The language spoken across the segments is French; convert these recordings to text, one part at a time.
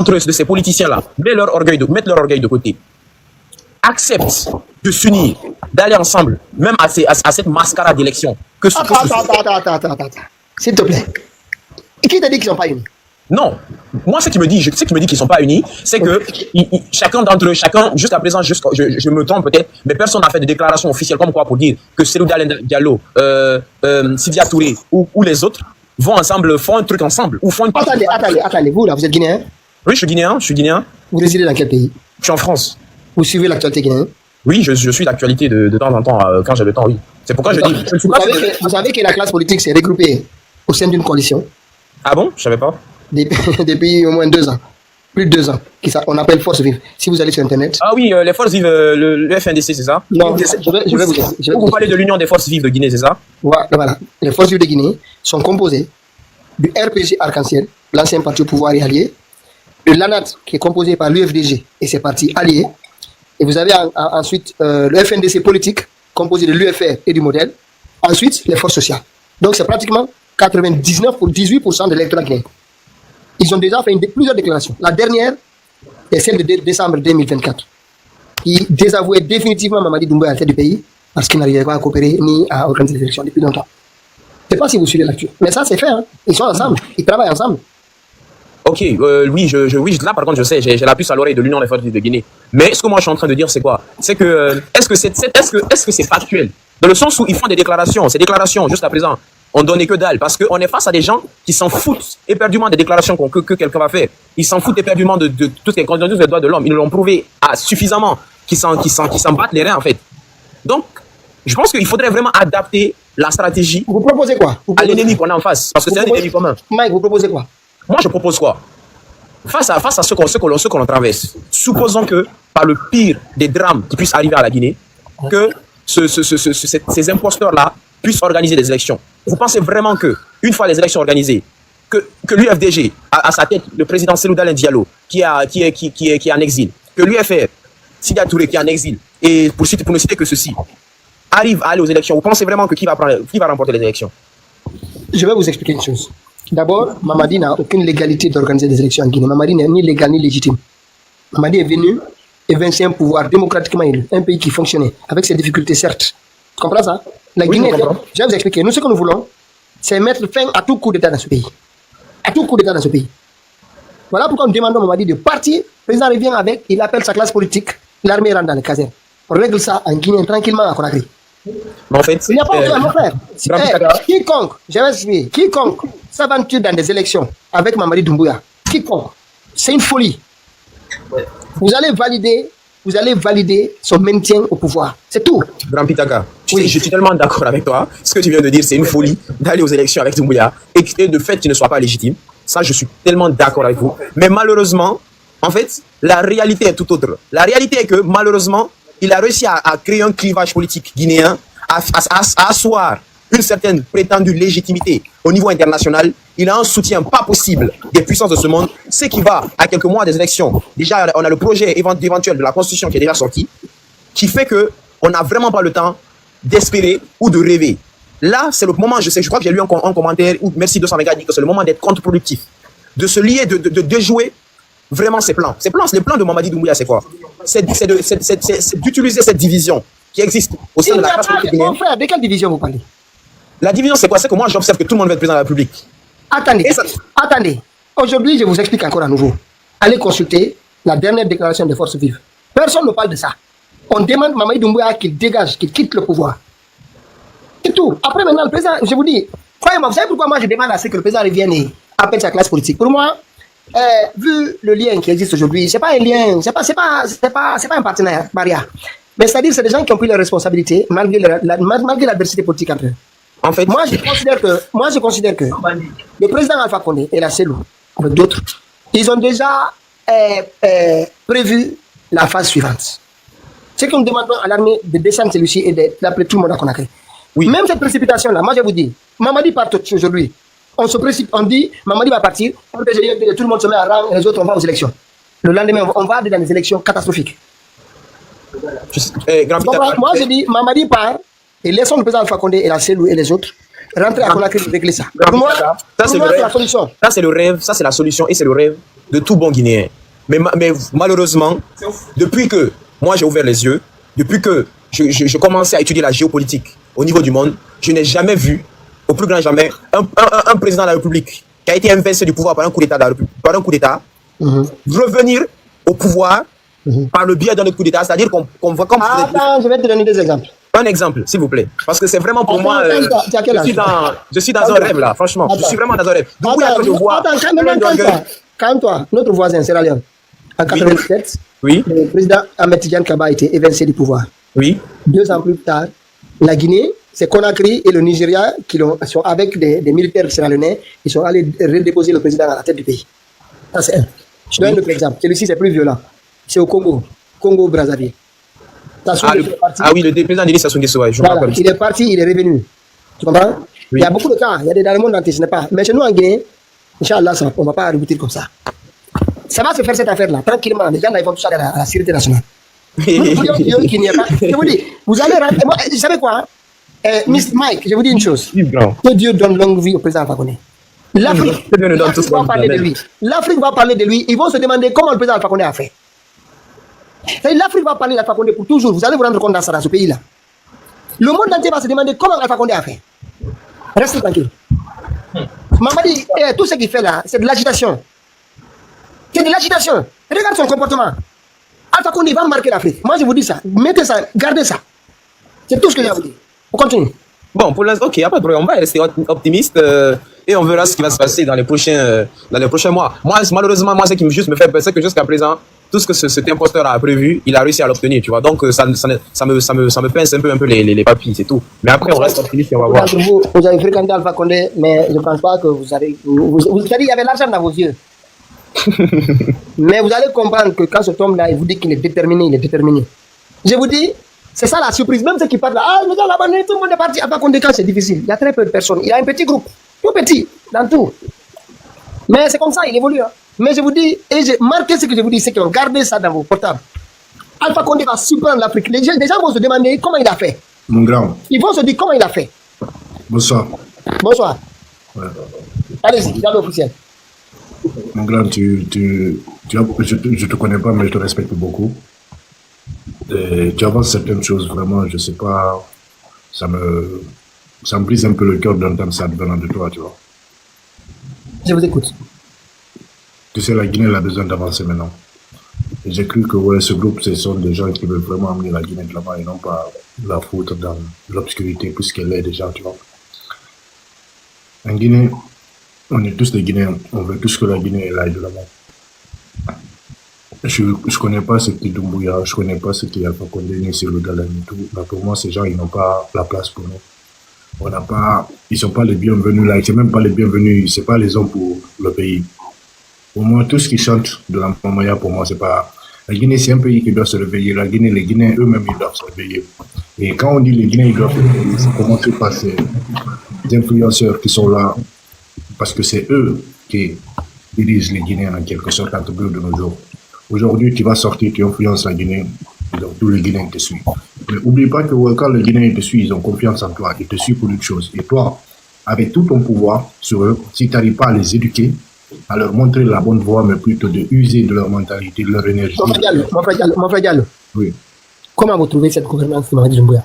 de ces politiciens-là mettent leur orgueil de côté, acceptent de s'unir, d'aller ensemble, même à cette mascarade d'élection. Attends. S'il te plaît. Et qui t'a dit qu'ils ne sont pas unis? Non. Moi, ce qui me dit qu'ils ne sont pas unis, c'est que chacun d'entre eux, jusqu'à présent, je me trompe peut-être, mais personne n'a fait de déclaration officielle comme quoi pour dire que Cellou Dalein Diallo, Sidya Touré ou les autres vont ensemble, font un truc ensemble. Ou font une... Attendez, vous là, vous êtes guinéen? Oui, je suis guinéen. Vous résidez dans quel pays? Je suis en France. Vous suivez l'actualité guinéenne? Oui, je suis l'actualité de temps en temps, quand j'ai le temps, oui. C'est pourquoi je dis... Vous savez que la classe politique s'est regroupée au sein d'une coalition? Ah bon? Je savais pas. Depuis au moins 2 ans. Plus de 2 ans. On appelle Force Vive. Si vous allez sur Internet... Ah oui, les Forces Vives, le FNDC, c'est ça? Non, je vais vous vous parlez de l'Union des Forces Vives de Guinée, c'est ça? Voilà. Les Forces Vives de Guinée sont composées du RPG Arc-en-Ciel, l'ancien parti au pouvoir et allié, de l'ANAT, qui est composé par l'UFDG et ses partis alliés, et vous avez ensuite le FNDC politique, composé de l'UFR et du modèle, ensuite les forces sociales. Donc c'est pratiquement 18% de l'électorat guinéen. Ils ont déjà fait plusieurs déclarations. La dernière est celle de décembre 2024, qui désavouait définitivement Mamadi Doumbouya à la tête du pays, parce qu'il n'arrivait pas à coopérer ni à organiser les élections depuis longtemps. Je ne sais pas si vous suivez l'actu. Mais ça, c'est fait. Hein. Ils sont ensemble. Ils travaillent ensemble. Ok, oui, là par contre, je sais, j'ai la puce à l'oreille de l'Union des Forces Vives de Guinée. Mais ce que moi je suis en train de dire, c'est quoi? C'est que, est-ce que c'est factuel? Dans le sens où ils font des déclarations. Ces déclarations, jusqu'à présent, on donnait que dalle. Parce qu'on est face à des gens qui s'en foutent éperdument des déclarations que quelqu'un va faire. Ils s'en foutent éperdument de tout ce qui est constitution des droits de l'homme. Ils l'ont prouvé suffisamment qu'ils s'en battent les reins, en fait. Donc, je pense qu'il faudrait vraiment adapter la stratégie. Vous proposez quoi? À l'ennemi qu'on a en face. Parce que c'est un ennemi commun. Mike, vous proposez quoi? Moi, je propose quoi? Face à ce qu'on traverse, supposons que, par le pire des drames qui puissent arriver à la Guinée, que ces imposteurs-là puissent organiser des élections. Vous pensez vraiment que, une fois les élections organisées, que l'UFDG, à sa tête, le président Cellou Dalein Diallo, qui est en exil, que l'UFR, Sidya Touré, qui est en exil, et pour ne citer que ceci, arrive à aller aux élections, vous pensez vraiment que qui va remporter les élections? Je vais vous expliquer une chose. D'abord, Mamadi n'a aucune légalité d'organiser des élections en Guinée. Mamadi n'est ni légal ni légitime. Mamadi est venu et vaincu un pouvoir démocratiquement élu, un pays qui fonctionnait, avec ses difficultés certes. Tu comprends ça? La Guinée, je vais vous expliquer. Nous, ce que nous voulons, c'est mettre fin à tout coup d'État dans ce pays. À tout coup d'État dans ce pays. Voilà pourquoi nous demandons à Mamadi de partir. Le président revient avec, il appelle sa classe politique, l'armée rentre dans les casernes. On règle ça en Guinée tranquillement à Conakry. Mais en fait, il n'y a pas aucun à faire. Quiconque s'aventure dans des élections avec Mamadi Doumbouya, quiconque, c'est une folie. Vous allez valider son maintien au pouvoir. C'est tout. Grand Pitaka, je suis tellement d'accord avec toi. Ce que tu viens de dire, c'est une folie d'aller aux élections avec Doumbouya et de fait qu'il ne soit pas légitime. Ça, je suis tellement d'accord avec vous. Mais malheureusement, en fait, la réalité est tout autre. La réalité est que malheureusement, il a réussi à créer un clivage politique guinéen, à asseoir une certaine prétendue légitimité au niveau international. Il a un soutien pas possible des puissances de ce monde, ce qui va à quelques mois des élections. Déjà, on a le projet éventuel de la Constitution qui est déjà sorti, qui fait qu'on n'a vraiment pas le temps d'espérer ou de rêver. Là, c'est le moment, je crois que j'ai lu un commentaire où Merci 200 mégas dit que c'est le moment d'être contre-productif, de se lier, de déjouer vraiment ces plans. Les plans de Mamadi Doumbouya, c'est quoi? C'est d'utiliser cette division qui existe au sein de la classe politique guinéenne. Mon frère, de quelle division vous parlez? La division, c'est quoi? C'est que moi, j'observe que tout le monde veut être président de la République. Attendez. Aujourd'hui, je vous explique encore à nouveau. Allez consulter la dernière déclaration des Forces Vives. Personne ne parle de ça. On demande Mamadi Doumbouya qu'il dégage, qu'il quitte le pouvoir. C'est tout. Après, maintenant, le président, je vous dis, croyez-moi, vous savez pourquoi moi je demande à ce que le président revienne et appelle sa classe politique? Pour moi, vu le lien qui existe aujourd'hui, c'est pas un lien, c'est pas un partenariat. Mais c'est-à-dire c'est des gens qui ont pris leurs responsabilités malgré l'adversité politique entre eux. En fait, moi je considère que le président Alpha Condé et la Cellou, avec d'autres, ils ont déjà prévu la phase suivante. C'est que nous demandons à l'armée de descendre celui-ci et d'appeler tout le monde à Conakry. Oui. Même cette précipitation-là, moi je vous dis, Mamadi part aujourd'hui. On se précipite, on dit, Mamadi va partir, tout le monde se met à rang et les autres on va aux élections. Le lendemain, on va aller dans des élections catastrophiques. Moi je dis, Mamadi part et laissons le président Alpha Condé et la Cellou et les autres rentrer à Conakry et régler ça. Grand Pour moi, Pitaka, c'est la solution. Ça, c'est le rêve, ça, c'est la solution et c'est le rêve de tout bon Guinéen. Mais malheureusement, depuis que moi, j'ai ouvert les yeux, depuis que je commençais à étudier la géopolitique au niveau du monde, je n'ai jamais vu, au plus grand jamais, un président de la République qui a été invincé du pouvoir par un coup d'État, revenir au pouvoir par le biais d'un autre coup d'État, c'est-à-dire qu'on voit comme... Attends, je vais te donner des exemples. Un exemple, s'il vous plaît. Parce que c'est vraiment pour moi... je suis dans un rêve, là, franchement. Je suis vraiment dans un rêve. Calme-toi. Notre voisin, Sierra Leone, en 1987, le président Ahmed Tidiane Kaba a été évincé du pouvoir. Oui. 2 ans plus tard, la Guinée, c'est Conakry et le Nigeria qui sont avec des militaires sierra-léonais, ils sont allés redéposer le président à la tête du pays. Ça, c'est un. Je donne un autre exemple. Celui-ci, c'est plus violent. C'est au Congo-Brazzaville. Oui, le président Denis Sassou Nguesso, je me rappelle. Il est parti, il est revenu. Tu comprends? Oui. Il y a beaucoup de cas, il y a des dans le monde entier, ce n'est pas. Mais chez nous en Guinée, Inch'Allah, on ne va pas reboutir comme ça. Ça va se faire cette affaire-là, tranquillement. Les gens ils vont toucher à la sécurité nationale. Je vous dis, vous allez rentrer. Moi, vous savez quoi? Mr. Mike, je vous dis une chose. Que Dieu donne longue vie au président Alpha Condé. L'Afrique va parler de lui. L'Afrique va parler de lui. Ils vont se demander comment le président Alpha Condé a fait. L'Afrique va parler d'Alpha Condé pour toujours. Vous allez vous rendre compte dans ce pays-là. Le monde entier va se demander comment Alpha Condé a fait. Restez tranquille. Mamadi, tout ce qu'il fait là, c'est de l'agitation. C'est de l'agitation. Regarde son comportement. Alpha Condé va marquer l'Afrique. Moi, je vous dis ça. Mettez ça, gardez ça. C'est tout ce que j'ai à vous dire. On continue. Bon, pour l'instant, ok, après, on va rester optimiste et on verra ce qui va se passer dans les prochains mois. Moi, malheureusement, ce qui juste me fait penser que jusqu'à présent, tout ce que cet imposteur a prévu, il a réussi à l'obtenir, tu vois. Donc, ça me pince un peu les papilles, c'est tout. Mais après, on reste optimiste et on va voir. Vous avez fréquenté Alpha Condé, mais je ne pense pas que vous avez... Vous savez, il y avait l'argent dans vos yeux. Mais vous allez comprendre que quand cet homme-là, il vous dit qu'il est déterminé, il est déterminé. Je vous dis, c'est ça la surprise. Même ceux qui parlent là, nous allons abandonner, tout le monde est parti. Alpha Condé, quand c'est difficile, il y a très peu de personnes. Il a un petit groupe, tout petit, dans tout. Mais c'est comme ça, il évolue. Hein. Mais je vous dis, et j'ai marqué ce que je vous dis, c'est que gardez ça dans vos portables. Alpha Condé va surprendre l'Afrique. Les gens vont se demander comment il a fait. Mon grand. Ils vont se dire comment il a fait. Bonsoir. Bonsoir. Ouais. Allez-y, il y a l'officiel. Mon grand, je te connais pas, mais je te respecte beaucoup. Et tu avances certaines choses, vraiment, je sais pas, ça me brise un peu le cœur d'entendre ça venant de toi, tu vois. Je vous écoute. Tu sais, la Guinée elle a besoin d'avancer maintenant. Et j'ai cru que ouais, ce groupe, ce sont des gens qui veulent vraiment amener la Guinée de l'avant et non pas la foutre dans l'obscurité puisqu'elle est déjà, tu vois. En Guinée, on est tous des Guinéens, on veut tous que la Guinée elle aille de l'avant. Je connais pas ce qui est Doumbouya, je connais pas ce qui est Alpha Condé, ni c'est le Galani et tout. Mais pour moi, ces gens, ils n'ont pas la place pour nous. Ils sont pas les bienvenus là, c'est même pas les bienvenus, c'est pas les hommes pour le pays. Pour moi, tout ce qui chante de la Mamaya, pour moi, c'est pas... La Guinée, c'est un pays qui doit se réveiller. La Guinée, les Guinéens eux-mêmes, ils doivent se réveiller. Et quand on dit les Guinéens, ils doivent se réveiller, c'est commencer par ces influenceurs qui sont là, parce que c'est eux qui dirigent les Guinéens en quelque sorte entre deux de nos jours. Aujourd'hui, tu vas sortir, tu influences la Guinée, donc tous les Guinéens te suivent. Mais n'oublie pas que quand les Guinéens te suivent, ils ont confiance en toi, ils te suivent pour une chose. Et toi, avec tout ton pouvoir sur eux, si tu n'arrives pas à les éduquer, à leur montrer la bonne voie, mais plutôt de user de leur mentalité, de leur énergie. Mon frère Diallo. Oui. Comment vous trouvez cette gouvernance de Mamadi Doumbouya?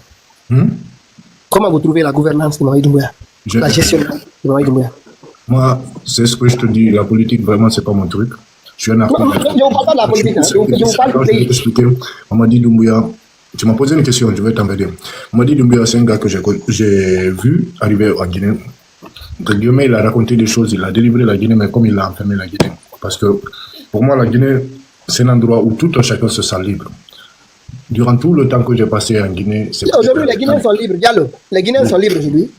Comment vous trouvez la gouvernance de Mamadi Doumbouya? La gestion de Mamadi Doumbouya? Moi, c'est ce que je te dis, la politique, vraiment, c'est pas mon truc. Je suis un artiste. Je ne vous parle pas de la politique, je vous parle du pays. Mamadi Doumbouya, tu m'as posé une question, je vais t'envoyer. Mamadi Doumbouya, c'est un gars que j'ai vu arriver en Guinée. Il a raconté des choses, il a délivré la Guinée, mais comme il a enfermé la Guinée. Parce que pour moi, la Guinée, c'est un endroit où tout un chacun se sent libre. Durant tout le temps que j'ai passé en Guinée... Aujourd'hui, les Guinéens sont libres, Diallo. Les Guinéens sont libres aujourd'hui.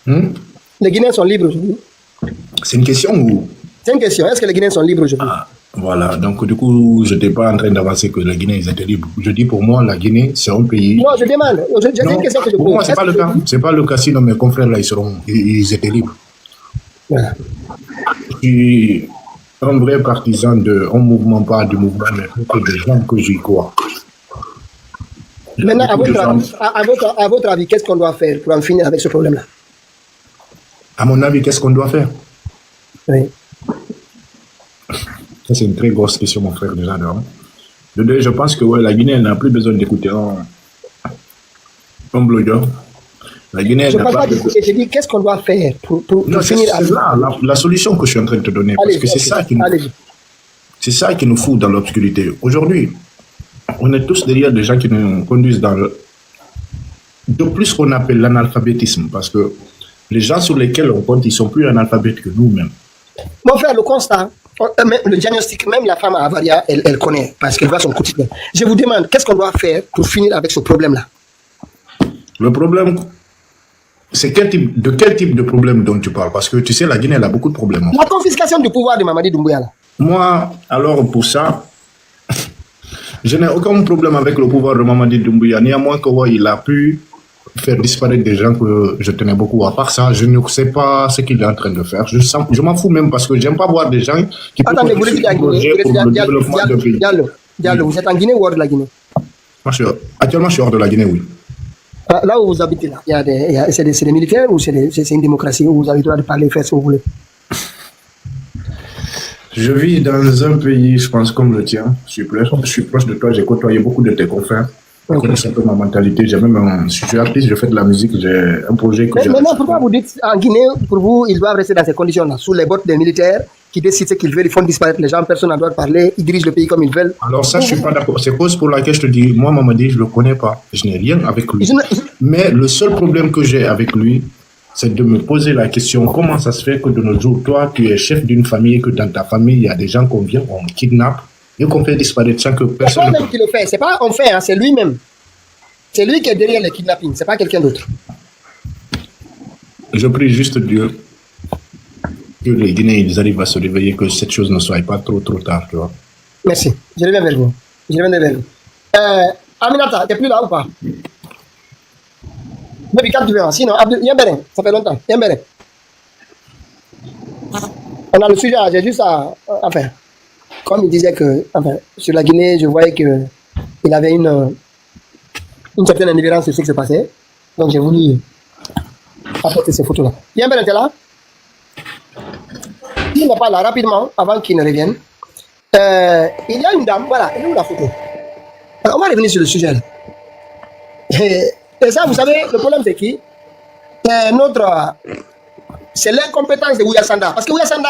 Les Guinéens sont libres aujourd'hui. C'est une question ou... C'est une question. Est-ce que les Guinéens sont libres aujourd'hui? Voilà, donc du coup, je n'étais pas en train d'avancer que les Guinéens étaient libres. Je dis pour moi, la Guinée, c'est un pays... Non, je demande. C'est une question que je pose. Pour moi, ce n'est pas le cas. Ce n'est pas le cas, sinon mes confrères, là, ils étaient libres. Voilà. Je suis un vrai partisan d'un mouvement, pas du mouvement, mais plutôt des gens que j'y crois. Maintenant, à votre avis, qu'est-ce qu'on doit faire pour en finir avec ce problème-là? À mon avis, qu'est-ce qu'on doit faire? Oui. Ça, c'est une très grosse question, mon frère, déjà. De deux, je pense que ouais, la Guinée, elle n'a plus besoin d'écouter un blogueur. La Guinée, elle Je ne n'a parle pas pas besoin. d'écouter, je dis qu'est-ce qu'on doit faire pour Non, c'est finir avec. là la solution que je suis en train de te donner. Parce que Allez-y. c'est ça qui nous fout dans l'obscurité. Aujourd'hui, on est tous derrière des gens qui nous conduisent dans de plus ce qu'on appelle l'analphabétisme. Parce que les gens sur lesquels on compte, ils sont plus analphabètes que nous-mêmes. Mon frère, le constat, le diagnostic, même la femme à Avaria, elle connaît parce qu'elle voit son quotidien. Je vous demande, qu'est-ce qu'on doit faire pour finir avec ce problème-là? Le problème, c'est de quel type de problème dont tu parles? Parce que tu sais, la Guinée, elle a beaucoup de problèmes. La confiscation du pouvoir de Mamadi Doumbouya. Là. Moi, alors pour ça, je n'ai aucun problème avec le pouvoir de Mamadi Doumbouya. Néanmoins, il a pu faire disparaître des gens que je tenais beaucoup. À part ça, je ne sais pas ce qu'il est en train de faire. Je m'en fous même parce que j'aime pas voir des gens qui Attendez, vous êtes en Guinée, Diallo, vous êtes en Guinée ou hors de la Guinée? Actuellement, je suis hors de la Guinée, oui. Là où vous habitez, là, c'est des militaires ou c'est une démocratie où vous avez le droit de parler, faire ce que vous voulez? Je vis dans un pays, je pense, comme le tien. Je suis proche de toi, j'ai côtoyé beaucoup de tes confrères. Je connais un peu ma mentalité. Je suis artiste, je fais de la musique, j'ai un projet que j'ai. Mais maintenant, pourquoi vous dites en Guinée, pour vous, ils doivent rester dans ces conditions-là, sous les bottes des militaires qui décident ce qu'ils veulent, ils font disparaître les gens, personne n'a le droit de parler, ils dirigent le pays comme ils veulent. Alors ça, je suis pas d'accord. C'est cause pour laquelle je te dis, moi, Mamadi, je le connais pas. Je n'ai rien avec lui. Mais le seul problème que j'ai avec lui, c'est de me poser la question, comment ça se fait que de nos jours, toi, tu es chef d'une famille, que dans ta famille, il y a des gens qu'on vient, on kidnappe, et qu'on fait disparaître sans que personne... C'est pas lui qui le fait, c'est pas on fait, hein, c'est lui-même. C'est lui qui est derrière les kidnappings, c'est pas quelqu'un d'autre. Je prie juste Dieu que les Guinéens ils arrivent à se réveiller, que cette chose ne soit pas trop tard, tu vois. Merci, je reviens vers vous. Aminata, t'es plus là ou pas? Mais quand tu viens, sinon, Yambere, ça fait longtemps. Yambere. On a le sujet, j'ai juste à faire. Comme il disait que, enfin, sur la Guinée, je voyais qu'il avait une certaine indifférence sur ce qui se passait. Donc j'ai voulu apporter ces photos-là. Yambere, t'es là? Il n'est pas là, rapidement, avant qu'il ne revienne. Il y a une dame, voilà, elle est où la photo? Alors, on va revenir sur le sujet là. Et ça, vous savez, le problème c'est qui? C'est l'incompétence de Ouya Sanda. Parce que Ouya Sanda,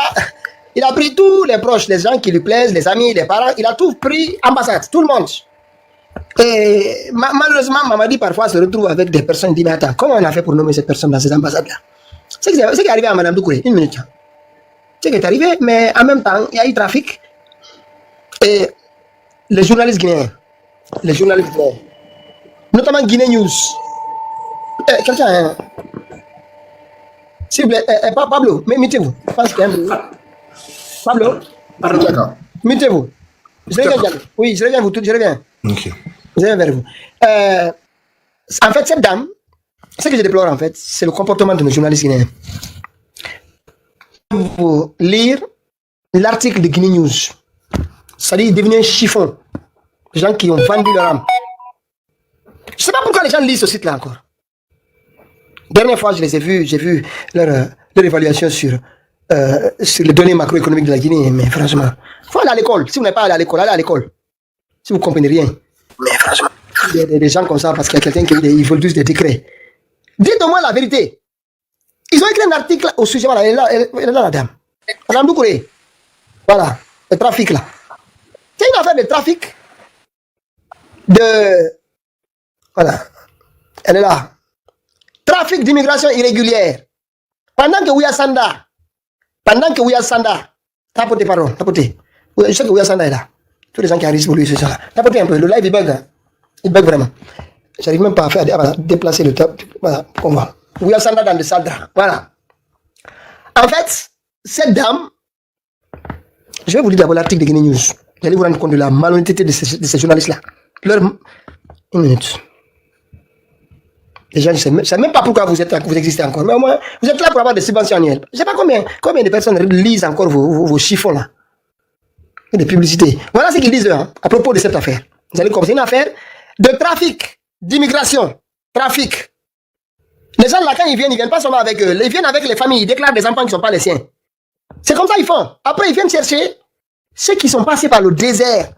il a pris tous les proches, les gens qui lui plaisent, les amis, les parents, il a tout pris ambassade, tout le monde. Et malheureusement, Mamadi parfois se retrouve avec des personnes qui disent, mais attends, comment on a fait pour nommer cette personne dans ces ambassades-là? C'est ce qui est arrivé à Madame Doucouré, une minute. C'est ce qui est arrivé, mais en même temps, il y a eu trafic. Et les journalistes guinéens, notamment Guinée News. Quelqu'un, s'il vous plaît, Pablo, mettez-vous. Pablo, mettez-vous. Je reviens, oui, je reviens. Ok. Je reviens vers vous. En fait, cette dame, ce que je déplore, en fait, c'est le comportement de nos journalistes guinéens. Pour lire l'article de Guinée News, c'est-à-dire il devient un chiffon. Les gens qui ont vendu leur âme. Je ne sais pas pourquoi les gens lisent ce site-là encore. Dernière fois, je les ai vus, j'ai vu leur évaluation sur les données macroéconomiques de la Guinée, mais franchement, il faut aller à l'école. Si vous n'êtes pas allé à l'école, allez à l'école. Si vous ne comprenez rien. Mais franchement, il y a des gens comme ça parce qu'il y a quelqu'un qui veut juste des décrets. Dites-moi la vérité. Ils ont écrit un article au sujet, voilà, elle est là la dame. Madame Doucouré. Voilà, le trafic là. C'est une affaire de trafic. Voilà, elle est là. Trafic d'immigration irrégulière. Pendant que Ouya Sanda, tapote, pardon, tapote. Je sais que Ouya Sanda est là. Tous les gens qui arrivent pour lui, c'est ça. Tapote un peu, le live il bug. Hein. Il bug vraiment. J'arrive même pas à faire, voilà, déplacer le top. Voilà, pour qu'on voit. Ouya Sanda dans le saldra. Voilà. En fait, cette dame, je vais vous lire d'abord l'article de Guinée News. Vous allez vous rendre compte de la malhonnêteté de ces journalistes-là. Une minute. Les gens ne savent même pas pourquoi vous existez encore. Mais au moins, vous êtes là pour avoir des subventions annuelles. Je ne sais pas combien de personnes lisent encore vos chiffons là. Et des publicités. Voilà ce qu'ils disent hein, à propos de cette affaire. Vous allez comprendre, c'est une affaire de trafic, d'immigration. Trafic. Les gens là, quand ils viennent pas seulement avec eux. Ils viennent avec les familles. Ils déclarent des enfants qui ne sont pas les siens. C'est comme ça qu'ils font. Après, ils viennent chercher ceux qui sont passés par le désert,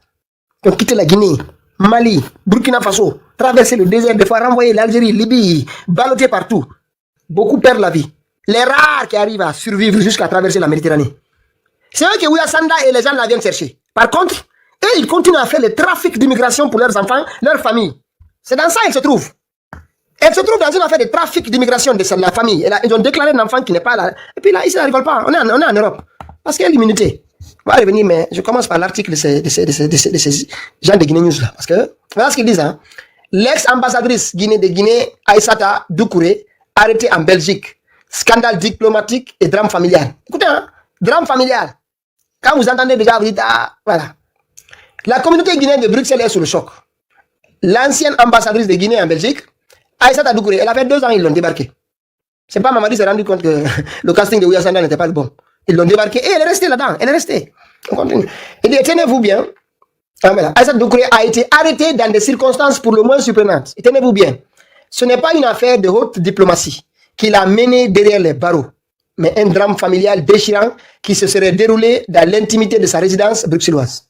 qui ont quitté la Guinée, Mali, Burkina Faso, traversé le désert, des fois renvoyé l'Algérie, Libye, ballotté partout. Beaucoup perdent la vie. Les rares qui arrivent à survivre jusqu'à traverser la Méditerranée. C'est eux que Ouya Sanda et les gens là viennent chercher. Par contre, eux, ils continuent à faire le trafic d'immigration pour leurs enfants, leurs familles. C'est dans ça qu'ils se trouvent. Elles se trouvent dans une affaire de trafic d'immigration de la famille. Et là, ils ont déclaré un enfant qui n'est pas là. Et puis là, ils ne rigolent pas. On est en Europe. Parce qu'il y a l'immunité. On va revenir, mais je commence par l'article de ces gens de Guinée News là. Parce que, voilà ce qu'ils disent. Hein. L'ex-ambassadrice de Guinée, Aïssata Doucouré, arrêtée en Belgique. Scandale diplomatique et drame familial. Écoutez, hein, drame familial. Quand vous entendez déjà, vous dites, ah, voilà. La communauté guinéenne de Bruxelles est sous le choc. L'ancienne ambassadrice de Guinée en Belgique, Aïssata Doucouré, elle avait 2 ans, ils l'ont débarqué. C'est pas Mamadi s'est rendu compte que le casting de Ouya Sanda n'était pas le bon. Ils l'ont débarqué et elle est restée là-dedans. Elle est restée. On continue. Il dit, tenez-vous bien. Ah, voilà. Aïssata Doucouré a été arrêtée dans des circonstances pour le moins surprenantes. Et tenez-vous bien. Ce n'est pas une affaire de haute diplomatie qui l'a menée derrière les barreaux, mais un drame familial déchirant qui se serait déroulé dans l'intimité de sa résidence bruxelloise.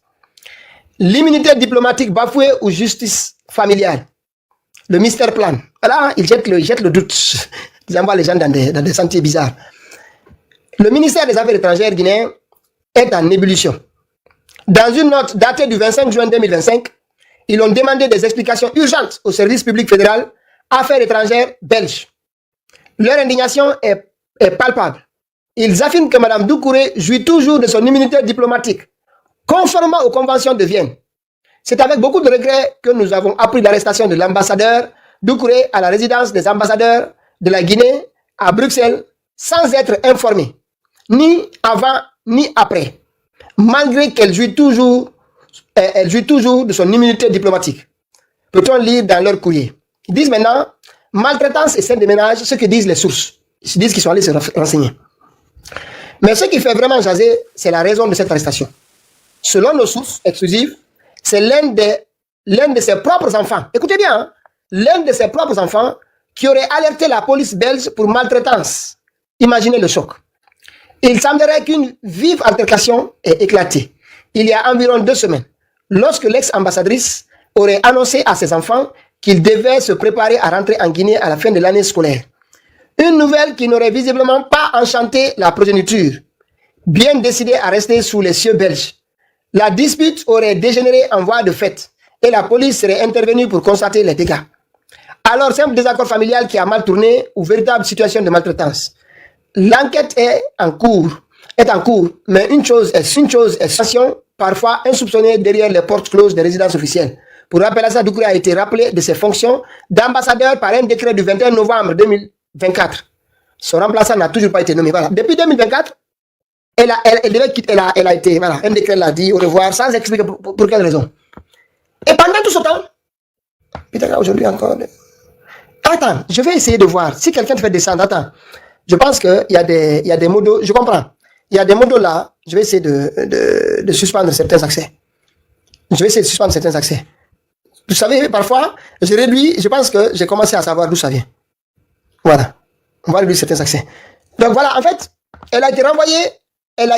L'immunité diplomatique bafouée ou justice familiale. Le mystère plane. Voilà, il jette le doute. Ils envoient les gens dans des sentiers bizarres. Le ministère des Affaires étrangères guinéen est en ébullition. Dans une note datée du 25 juin 2025, ils ont demandé des explications urgentes au service public fédéral Affaires étrangères belge. Leur indignation est palpable. Ils affirment que Mme Doucouré jouit toujours de son immunité diplomatique, conformément aux conventions de Vienne. C'est avec beaucoup de regrets que nous avons appris l'arrestation de l'ambassadeur Doucouré à la résidence des ambassadeurs de la Guinée à Bruxelles sans être informés, ni avant ni après, malgré qu'elle jouit toujours de son immunité diplomatique. Peut-on lire dans leur courrier? Ils disent maintenant maltraitance et scène de ménage, ce que disent les sources. Ils disent qu'ils sont allés se renseigner. Mais ce qui fait vraiment jaser, c'est la raison de cette arrestation. Selon nos sources exclusives, c'est l'un de ses propres enfants. Écoutez bien, hein, l'un de ses propres enfants qui aurait alerté la police belge pour maltraitance. Imaginez le choc. Il semblerait qu'une vive altercation ait éclaté il y a environ 2 semaines, lorsque l'ex-ambassadrice aurait annoncé à ses enfants qu'ils devaient se préparer à rentrer en Guinée à la fin de l'année scolaire. Une nouvelle qui n'aurait visiblement pas enchanté la progéniture, bien décidée à rester sous les cieux belges. La dispute aurait dégénéré en voie de fait et la police serait intervenue pour constater les dégâts. Alors, c'est un désaccord familial qui a mal tourné ou véritable situation de maltraitance. L'enquête est en cours, mais une chose est station, parfois insoupçonnée derrière les portes closes des résidences officielles. Pour rappel, Aïssata Doucouré a été rappelé de ses fonctions d'ambassadeur par un décret du 21 novembre 2024. Son remplaçant n'a toujours pas été nommé. Voilà. Depuis 2024, elle devait quitter, elle a été, voilà, un décret l'a dit au revoir sans expliquer pour quelle raison. Et pendant tout ce temps, putain, aujourd'hui encore. Attends, je vais essayer de voir. Si quelqu'un te fait descendre, attends. Je pense qu'il y a des modos, je comprends. Il y a des modos là, je vais essayer de suspendre certains accès. Vous savez, parfois, je réduis, je pense que j'ai commencé à savoir d'où ça vient. Voilà. On va réduire certains accès. Donc voilà, en fait, elle a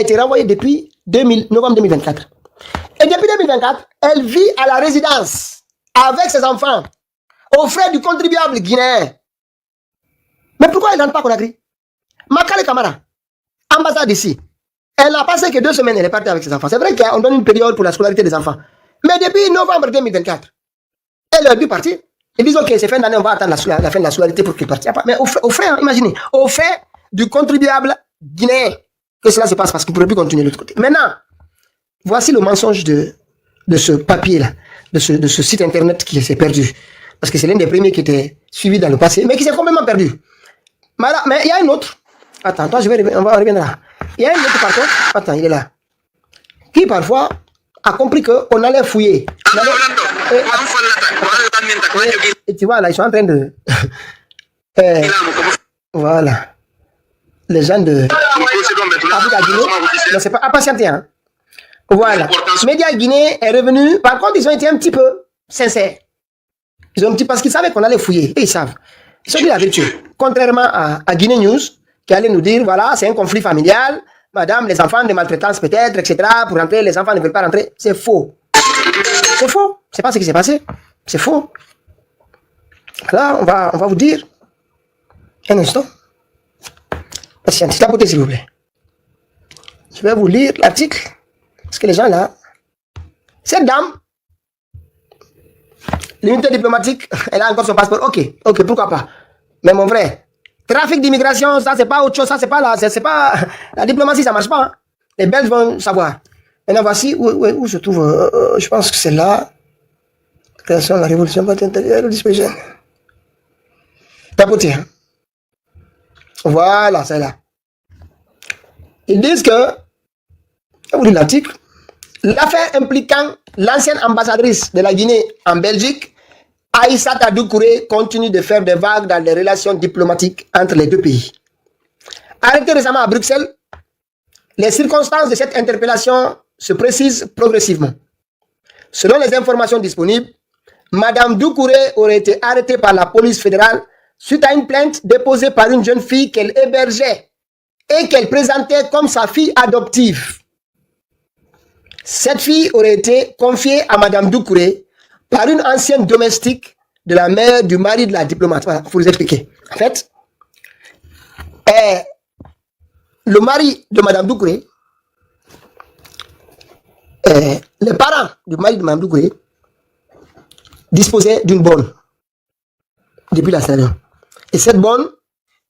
été renvoyée depuis novembre 2024. Et depuis 2024, elle vit à la résidence avec ses enfants, aux frais du contribuable guinéen. Mais pourquoi elle n'entre pas Conakry? Makale Camara, ambassade ici. Elle n'a passé que 2 semaines, elle est partie avec ses enfants. C'est vrai qu'on donne une période pour la scolarité des enfants. Mais depuis novembre 2024, elle a dû partir. Ils disent, ok, c'est fin d'année, on va attendre la fin de la scolarité pour qu'il parte. Mais au frais, imaginez, au frais du contribuable guinéen que cela se passe parce qu'il ne pourrait plus continuer de l'autre côté. Maintenant, voici le mensonge de ce papier-là, de ce site internet qui s'est perdu. Parce que c'est l'un des premiers qui était suivi dans le passé, mais qui s'est complètement perdu. Mais il y a un autre. Attends, toi, on va revenir là. Il y a un autre, par contre. Attends, il est là. Qui, parfois, a compris qu'on allait fouiller. Et tu vois, là, ils sont en train de... voilà. Les gens de... Non, c'est pas... patienter, hein. Voilà. Média Guinée est revenu. Par contre, ils ont été un petit peu sincères. Parce qu'ils savaient qu'on allait fouiller. Et ils savent. Ils sont dit la vérité. Contrairement à Guinée News, qui allait nous dire, voilà, c'est un conflit familial, madame, les enfants de maltraitance peut-être, etc. Pour rentrer, les enfants ne veulent pas rentrer. C'est faux. C'est faux. C'est pas ce qui s'est passé. C'est faux. Là, on va vous dire. Un instant. Patience, tapotez s'il vous plaît. Je vais vous lire l'article. Parce que les gens là, cette dame, l'unité diplomatique, elle a encore son passeport. Ok, pourquoi pas. Mais mon frère, trafic d'immigration, ça c'est pas autre chose, ça c'est pas la diplomatie, ça marche pas. Hein. Les Belges vont savoir. Maintenant voici où se trouve, je pense que c'est là. Création de la révolution intérieure, dispersion. Tapoter. Hein. Voilà, c'est là. Ils disent que, je vous lis l'article, l'affaire impliquant l'ancienne ambassadrice de la Guinée en Belgique, Aïssata Doucouré, continue de faire des vagues dans les relations diplomatiques entre les deux pays. Arrêtée récemment à Bruxelles, les circonstances de cette interpellation se précisent progressivement. Selon les informations disponibles, Madame Doucouré aurait été arrêtée par la police fédérale suite à une plainte déposée par une jeune fille qu'elle hébergeait et qu'elle présentait comme sa fille adoptive. Cette fille aurait été confiée à Madame Doucouré par une ancienne domestique de la mère du mari de la diplomate. Voilà, il faut vous expliquer. En fait, le mari de Madame Doucouré, les parents du mari de Madame Doucouré disposaient d'une bonne depuis la Sierra Leone. Et cette bonne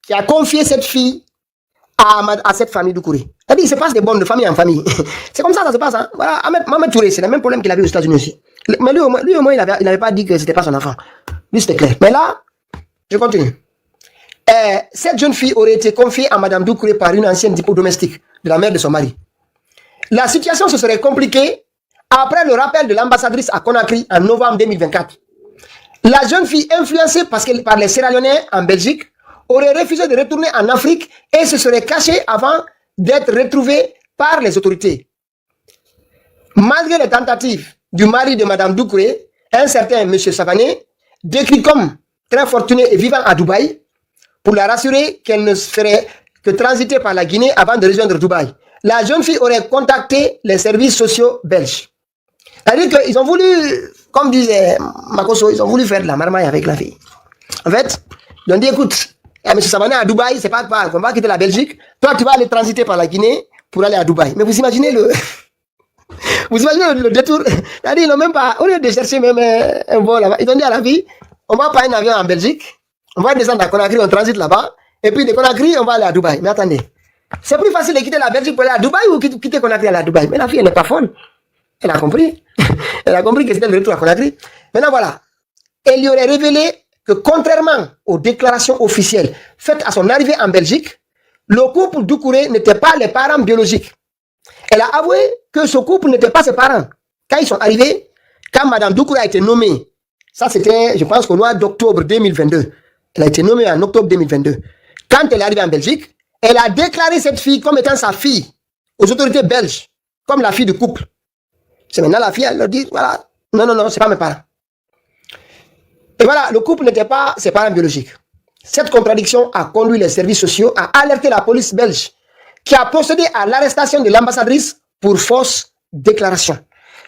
qui a confié cette fille à cette famille Doucouré. C'est-à-dire, il se passe des bonnes de famille en famille. C'est comme ça se passe. Hein. Voilà, Ahmed Touré, c'est le même problème qu'il avait aux États-Unis aussi. Mais lui au moins, il n'avait pas dit que c'était pas son enfant. Lui, c'était clair. Mais là, je continue. Cette jeune fille aurait été confiée à Madame Doucouré par une ancienne domestique de la mère de son mari. La situation se serait compliquée après le rappel de l'ambassadrice à Conakry en novembre 2024. La jeune fille, influencée par les Sierra-Léonais en Belgique, aurait refusé de retourner en Afrique et se serait cachée avant d'être retrouvée par les autorités. Malgré les tentatives du mari de Madame Doucouré, un certain M. Savané, décrit comme très fortuné et vivant à Dubaï, pour la rassurer qu'elle ne ferait que transiter par la Guinée avant de rejoindre Dubaï. La jeune fille aurait contacté les services sociaux belges. C'est-à-dire qu'ils ont voulu, comme disait Makoso, ils ont voulu faire de la marmaille avec la fille. En fait, ils ont dit, écoute, M. Savané à Dubaï, c'est pas grave, on va quitter la Belgique, toi tu vas aller transiter par la Guinée pour aller à Dubaï. Mais vous imaginez le détour. C'est-à-dire, ils n'ont même pas, au lieu de chercher même un vol là-bas, ils ont dit à la fille, on va prendre un avion en Belgique, on va descendre à Conakry, on transite là-bas, et puis de Conakry, on va aller à Dubaï. Mais attendez, c'est plus facile de quitter la Belgique pour aller à Dubaï ou quitter Conakry aller à Dubaï. Mais la fille, elle n'est pas folle. Elle a compris. Elle a compris que c'était le retour à Conakry. Maintenant, voilà. Elle lui aurait révélé que contrairement aux déclarations officielles faites à son arrivée en Belgique, le couple Doucouré n'était pas les parents biologiques. Elle a avoué que ce couple n'était pas ses parents. Quand ils sont arrivés, quand Madame Doucouré a été nommée, ça c'était, je pense, au mois d'octobre 2022. Elle a été nommée en octobre 2022. Quand elle est arrivée en Belgique, elle a déclaré cette fille comme étant sa fille aux autorités belges, comme la fille du couple. C'est maintenant la fille, elle leur dit, voilà, non, c'est pas mes parents. Et voilà, le couple n'était pas ses parents biologiques. Cette contradiction a conduit les services sociaux à alerter la police belge, qui a procédé à l'arrestation de l'ambassadrice pour fausse déclaration.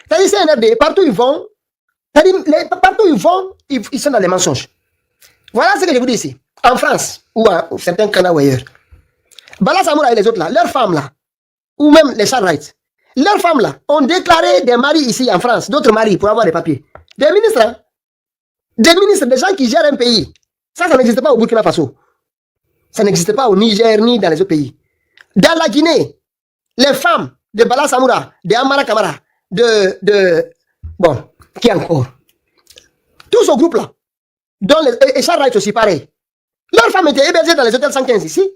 C'est-à-dire, c'est NRD, partout ils vont, ils sont dans les mensonges. Voilà ce que je vous dis ici. En France, ou à certains Canada ou ailleurs. Bala Samoura et les autres là, leurs femmes là, ou même les Charlites, leurs femmes là, ont déclaré des maris ici en France, d'autres maris pour avoir des papiers. Des ministres, hein? Des ministres, des gens qui gèrent un pays. Ça n'existe pas au Burkina Faso. Ça n'existe pas au Niger ni dans les autres pays. Dans la Guinée, les femmes de Bala Samoura, de Amara Kamara, bon, qui encore? Tout ce groupe-là, dont et Charles aussi pareil. Leurs femmes étaient hébergées dans les hôtels 115 ici.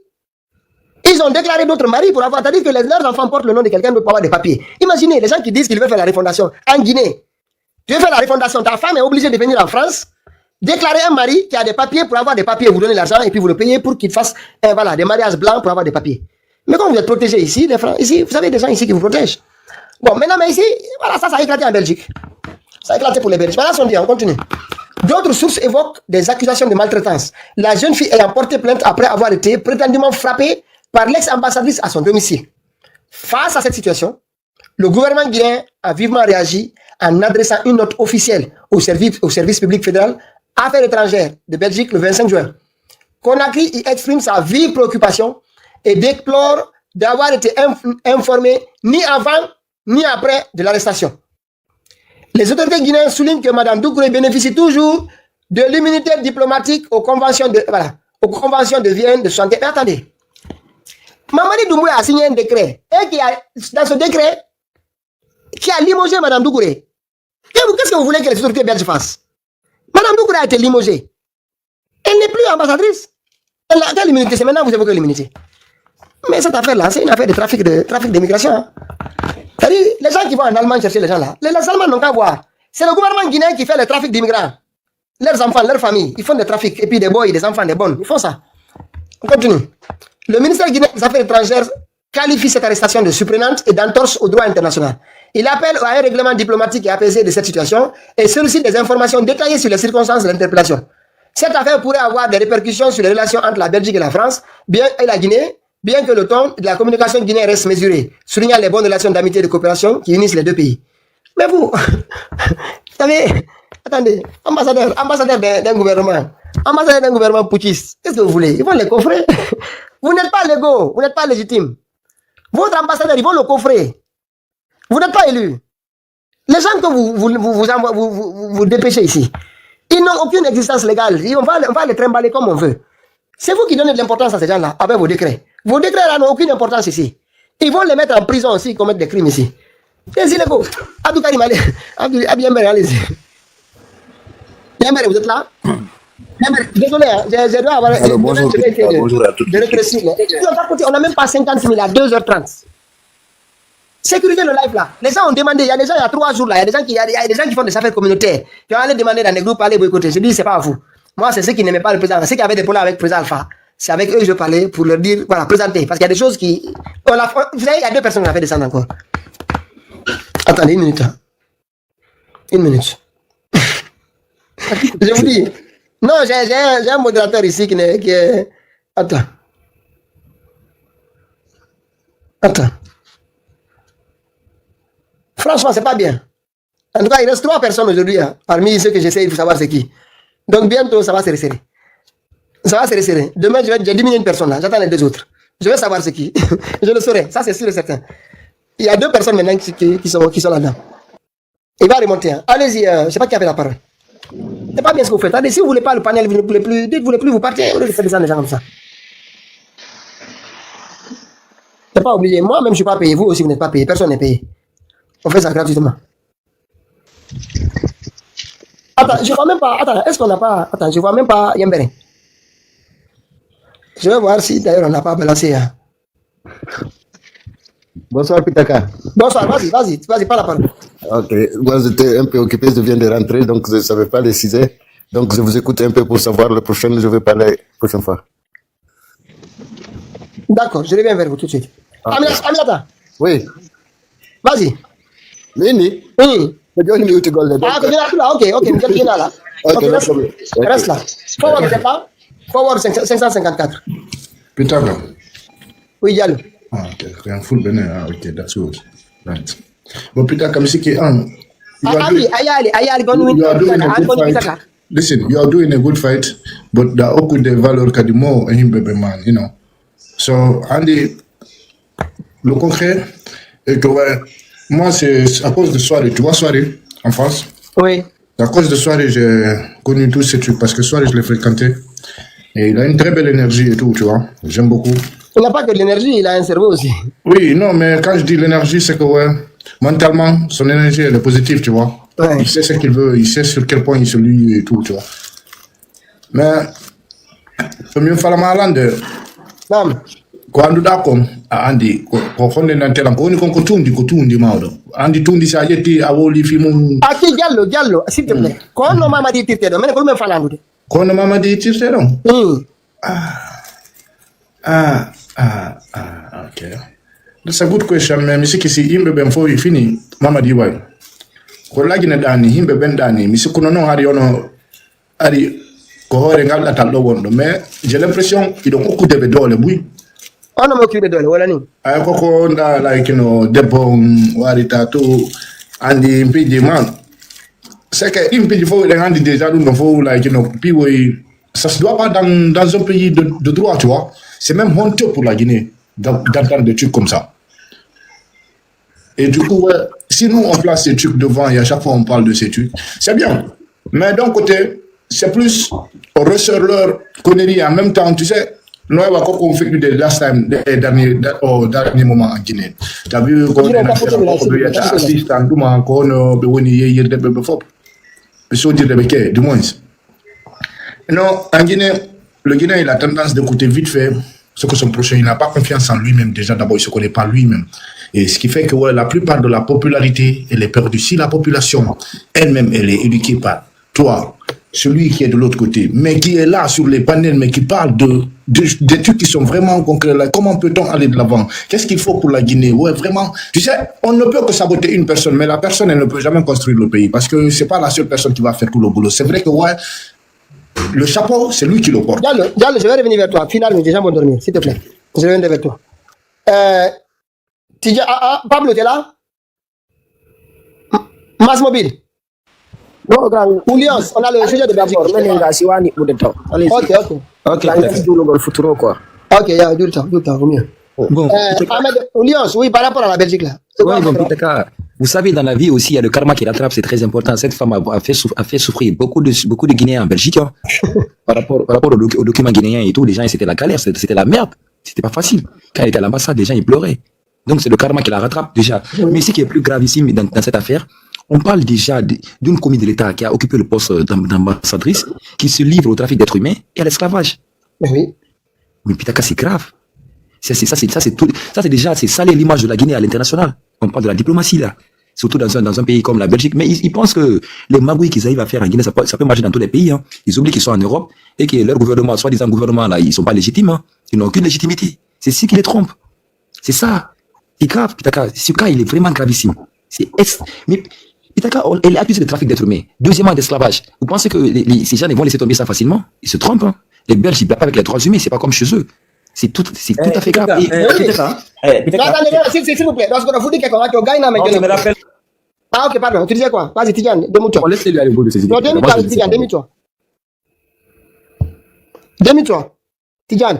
Ils ont déclaré d'autres maris pour avoir, c'est-à-dire que leurs enfants portent le nom de quelqu'un d'autre pour avoir des papiers. Imaginez les gens qui disent qu'ils veulent faire la refondation en Guinée. Tu veux faire la refondation, ta femme est obligée de venir en France, déclarer un mari qui a des papiers pour avoir des papiers, vous donnez l'argent et puis vous le payez pour qu'il fasse voilà, des mariages blancs pour avoir des papiers. Mais quand vous êtes protégés ici, ici, vous avez des gens ici qui vous protègent. Bon, maintenant, mais ici, voilà, ça a éclaté en Belgique. Ça a éclaté pour les Belges. Voilà, on dit, on continue. D'autres sources évoquent des accusations de maltraitance. La jeune fille ayant porté plainte après avoir été prétendument frappée par l'ex-ambassadrice à son domicile. Face à cette situation, le gouvernement guinéen a vivement réagi en adressant une note officielle au service public fédéral Affaires étrangères de Belgique le 25 juin. Conakry y exprime sa vive préoccupation et déplore d'avoir été informé ni avant ni après de l'arrestation. Les autorités guinéennes soulignent que Mme Doucouré bénéficie toujours de l'immunité diplomatique aux conventions de Vienne de 61. Mais attendez, Mamadi Doumbouya a signé un décret et dans ce décret, qui a limogé Mme Doucouré. Qu'est-ce que vous voulez que les autorités belges fassent? Mme Doucouré a été limogée. Elle n'est plus ambassadrice. Elle a quelle immunité? C'est maintenant que vous évoquez l'immunité. Mais cette affaire-là, c'est une affaire de trafic d'immigration. Hein. C'est-à-dire, les gens qui vont en Allemagne chercher les gens là, les Allemands n'ont qu'à voir. C'est le gouvernement guinéen qui fait le trafic d'immigrants. Leurs enfants, leurs familles, ils font des trafics. Et puis des boys, des enfants, des bonnes. Ils font ça. On continue. Le ministère guinéen des Affaires étrangères qualifie cette arrestation de surprenante et d'entorse au droit international. Il appelle à un règlement diplomatique et apaisé de cette situation et sollicite des informations détaillées sur les circonstances de l'interpellation. Cette affaire pourrait avoir des répercussions sur les relations entre la Belgique et la France et la Guinée, bien que le ton de la communication guinéenne reste mesuré, soulignant les bonnes relations d'amitié et de coopération qui unissent les deux pays. Mais vous, vous savez, attendez, ambassadeur d'un gouvernement putschiste, qu'est-ce que vous voulez? Ils vont les coffrer. Vous n'êtes pas légaux, vous n'êtes pas légitime. Votre ambassadeur, ils vont le coffrer. Vous n'êtes pas élu. Les gens que vous dépêchez ici, ils n'ont aucune existence légale. On va les trimballer comme on veut. C'est vous qui donnez de l'importance à ces gens-là avec vos décrets. Vos décrets-là n'ont aucune importance ici. Ils vont les mettre en prison s'ils commettent des crimes ici. Les illégaux. Abdou Karim, allez-y. Yamber, vous êtes là? Désolé, je dois avoir... Alors, bonjour à tous. On n'a même pas 50 000 à 2h30. Sécuriser le live là. Les gens ont demandé, il y a des gens il y a 3 jours là, il y a des gens qui font des affaires communautaires. Qui ont allé demander dans des groupes, allez boycotter. Je dis, c'est pas à vous. Moi, c'est ceux qui n'aimaient pas le président. Ceux qui avaient des problèmes avec le président Alpha. C'est avec eux que je parlais pour leur dire, voilà, présenter. Parce qu'il y a des choses qui... vous savez, il y a 2 personnes qui ont fait descendre encore. Attendez, une minute. Une minute. Je vous dis. Non, j'ai un modérateur ici qui est... Attends. Franchement, c'est pas bien. En tout cas, il reste 3 personnes aujourd'hui, hein, parmi ceux que j'essaie de savoir c'est qui. Donc bientôt, ça va se resserrer. Ça va se resserrer. Demain, j'ai diminué une personne là, j'attends les 2 autres. Je vais savoir c'est qui. Je le saurai, ça c'est sûr et certain. Il y a 2 personnes maintenant qui sont là-dedans. Il va remonter. Hein. Allez-y, je ne sais pas qui a fait la parole. C'est pas bien ce que vous faites. Allez, si vous ne voulez pas le panel, vous ne voulez plus, vous partez. Vous ne faites descendre les gens comme ça. C'est pas obligé. Moi-même, je ne suis pas payé. Vous aussi, vous n'êtes pas payé. Personne n'est payé. On fait ça gratuitement. Attends, je vois même pas. Attends, est-ce qu'on n'a pas. Attends, je vois même pas Yembere. Je vais voir si d'ailleurs on n'a pas balancé. Hein. Bonsoir Pitaka. Bonsoir, vas-y, pas la parole. Ok, moi j'étais un peu occupé, je viens de rentrer, donc je ne savais pas les 6 heures. Donc je vous écoute un peu pour savoir le prochain, je vais parler la prochaine fois. D'accord, je reviens vers vous tout de suite. Okay. Aminata. Oui. Vas-y. Nini? Oui. Ah, tu viens là, ok, vous êtes bien là. Ok, reste là. Forward, vous êtes là? Forward 554. Pitaka. Oui, Diallo. Ah, okay. I'm full Benin. Ah, okay, that's good. Right. But Pitaka, you are doing a good fight. Listen, you are doing a good fight, but the Okude Valor Kadimo et Himbebe man, you know. So, Andy, le concret est que moi, c'est à cause de Soirée. Tu vois Soirée en France? Oui. À cause de Soirée, j'ai connu tous ces trucs parce que Soirée, je l'ai fréquenté. Et il a une très belle énergie et tout, tu vois. J'aime beaucoup. Il n'a pas que de l'énergie, il a un cerveau aussi. Oui, non, mais quand je dis l'énergie, c'est que mentalement, son énergie, elle est positive, tu vois. Ouais. Il sait ce qu'il veut, il sait sur quel point il se lie et tout, tu vois. Mais, c'est mieux faire la malade. Non. Quando da kom andi ko fonde nan telan ko ni kon ko tundi mawdo andi tundi sa yetti a woli fi mum aki Diallo s'il te plaît ko no mama di tirte do men ko men falandude ko no mama di tirte do okay, that's a good question mais misiki si imbe ben fo fini mama di way ko lagina dani himbe ben dani misiko no hari ono Allez, quand on regarde la table, mais j'ai l'impression qu'ils ont beaucoup de bédos, les bouilles. On a occupé de voilà ni. Quand on a, like, you know, des bons, waritato, and the impediment. C'est qu'il faut les rendre déjà, il faut, like, you know, puis oui, ça se doit pas dans un pays de droit, tu vois. C'est même honteux pour la Guinée d'entendre des trucs comme ça. Et du coup, ouais, si nous on place ces trucs devant et à chaque fois on parle de ces trucs, c'est bien. Mais d'un côté, c'est plus on ressort leur conneries en même temps, tu sais. Nous, on fait des last time, des derniers moments en Guinée. Tu as vu qu'on est assistant, tout le monde, qu'on a du moins. Non, en Guinée, le Guinéen il a tendance d'écouter vite fait ce que son prochain, il n'a pas confiance en lui-même. Déjà, d'abord, il ne se connaît pas lui-même. Et ce qui fait que ouais, la plupart de la popularité, elle est perdue. Si la population elle-même, elle est éduquée par toi, celui qui est de l'autre côté, mais qui est là sur les panels, mais qui parle des trucs qui sont vraiment concrets. Là. Comment peut-on aller de l'avant? Qu'est-ce qu'il faut pour la Guinée? Ouais, vraiment. Tu sais, on ne peut que saboter une personne, mais la personne, elle ne peut jamais construire le pays parce que c'est pas la seule personne qui va faire tout le boulot. C'est vrai que ouais, le chapeau, c'est lui qui le porte. Diallo, je vais revenir vers toi. Finalement, les gens vont dormir, s'il te plaît. Je reviens vers toi. Pablo, tu es là? Mass Mobile. Non, grand. Oulios, on a le sujet de D'abord, allez-y. Ok. Ok, le futuro, quoi. Ok, il y a du temps, au mieux. Bon, Ahmed, Oulios, oui, par rapport à la Belgique, là. ouais, bon, Pitaka, vous savez, dans la vie aussi, il y a le karma qui rattrape, c'est très important. Cette femme a fait souffrir beaucoup de Guinéens en Belgique, hein. par rapport aux documents guinéens et tout, les gens, c'était la galère, c'était la merde. C'était pas facile. Quand elle était à l'ambassade, les gens, ils pleuraient. Donc, c'est le karma qui la rattrape, déjà. Mais ce qui est plus gravissime dans cette affaire, on parle déjà d'une commis de l'État qui a occupé le poste d'ambassadrice, qui se livre au trafic d'êtres humains et à l'esclavage. Oui. Mais Pitaka, c'est grave. C'est déjà, c'est saler l'image de la Guinée à l'international. On parle de la diplomatie, là. Surtout dans un pays comme la Belgique. Mais ils pensent que les magouilles qu'ils arrivent à faire en Guinée, ça peut marcher dans tous les pays, hein. Ils oublient qu'ils sont en Europe et que leur gouvernement, soi-disant gouvernement, là, ils sont pas légitimes, hein. Ils n'ont aucune légitimité. C'est ce qui les trompe. C'est ça. C'est grave, Pitaka. Ce cas, il est vraiment gravissime. Mais Pitaka, elle est accusée de trafic d'êtres humains. Deuxièmement, d'esclavage. Vous pensez que ces gens ils vont laisser tomber ça facilement? Ils se trompent, hein. Les Belges, ils ne pas avec les droits humains, c'est pas comme chez eux. C'est tout à fait grave. Pitaka. S'il vous plaît, parce qu'on a foutu quelqu'un qui gagne, mais je me rappelle. Ah, ok, pardon. Tu disais quoi? Vas-y, Tidiane, demande-toi. Laissez-lui aller au bout de ses idées. Non, demi-toi. Tidiane.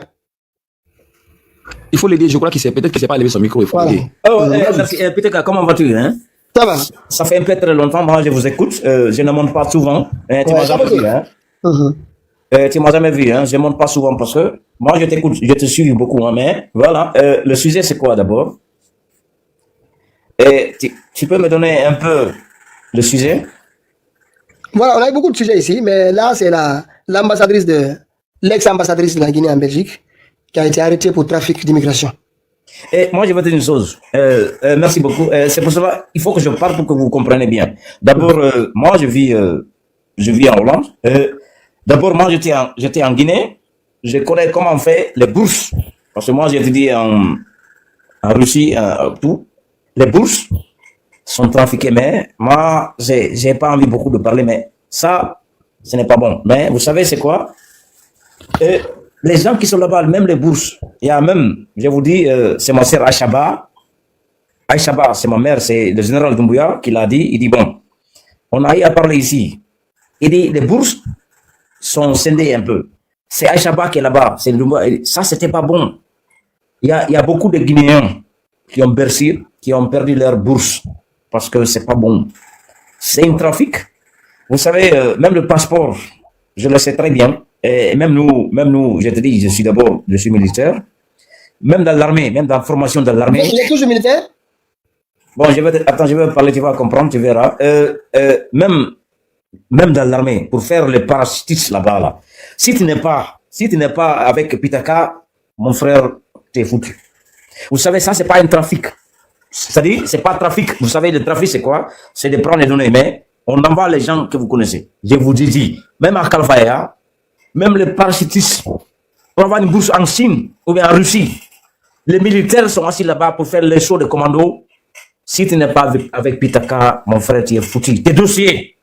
Il faut l'aider, je crois peut-être qu'il ne s'est pas levé son micro, il faut l'aider. Oh, merci. Pitaka, comment vas-tu, hein? Ça va. Ça fait un peu très longtemps, moi je vous écoute, je ne monte pas souvent. Tu m'as jamais vu, hein? Tu m'as jamais vu, hein? Je ne monte pas souvent parce que moi je t'écoute, je te suis beaucoup, hein, mais voilà. Le sujet c'est quoi d'abord? Tu peux me donner un peu le sujet? Voilà, on a eu beaucoup de sujets ici, mais là c'est l'ex-ambassadrice de la Guinée en Belgique qui a été arrêtée pour trafic d'immigration. Et moi, je vais te dire une chose. Merci beaucoup. C'est pour cela il faut que je parle pour que vous compreniez bien. D'abord, moi, je vis en Hollande. D'abord, moi, j'étais en Guinée. Je connais comment on fait les bourses. Parce que moi, j'ai étudié en Russie, tout. Les bourses sont trafiquées, mais moi, j'ai pas envie beaucoup de parler, mais ça, ce n'est pas bon. Mais vous savez, c'est quoi? Les gens qui sont là-bas, même les bourses, il y a même, je vous dis, c'est ma sœur Aïchaba. Aïchaba, c'est ma mère, c'est le général Doumbouya qui l'a dit. Il dit, bon, on a eu à parler ici. Il dit, les bourses sont scindées un peu. C'est Aïchaba qui est là-bas. Ça, c'était pas bon. Il y a beaucoup de Guinéens qui ont bercé, qui ont perdu leur bourse parce que c'est pas bon. C'est un trafic. Vous savez, même le passeport, je le sais très bien. Et même nous, je te dis, je suis militaire. Même dans l'armée, même dans la formation de l'armée. Il est toujours militaire? Bon, je vais parler, tu vas comprendre, tu verras. Même dans l'armée, pour faire les parachutistes là-bas, là. Si tu n'es pas avec Pitaka, mon frère, t'es foutu. Vous savez, ça, c'est pas un trafic. C'est-à-dire, c'est pas un trafic. Vous savez, le trafic, c'est quoi? C'est de prendre les données, mais on envoie les gens que vous connaissez. Je vous dis, même à Kalfaya, même les parachutistes, pour avoir une bourse en Chine ou bien en Russie, les militaires sont assis là-bas pour faire les shows de commando. Si tu n'es pas avec Pitaka, mon frère, tu es foutu. Tes dossiers,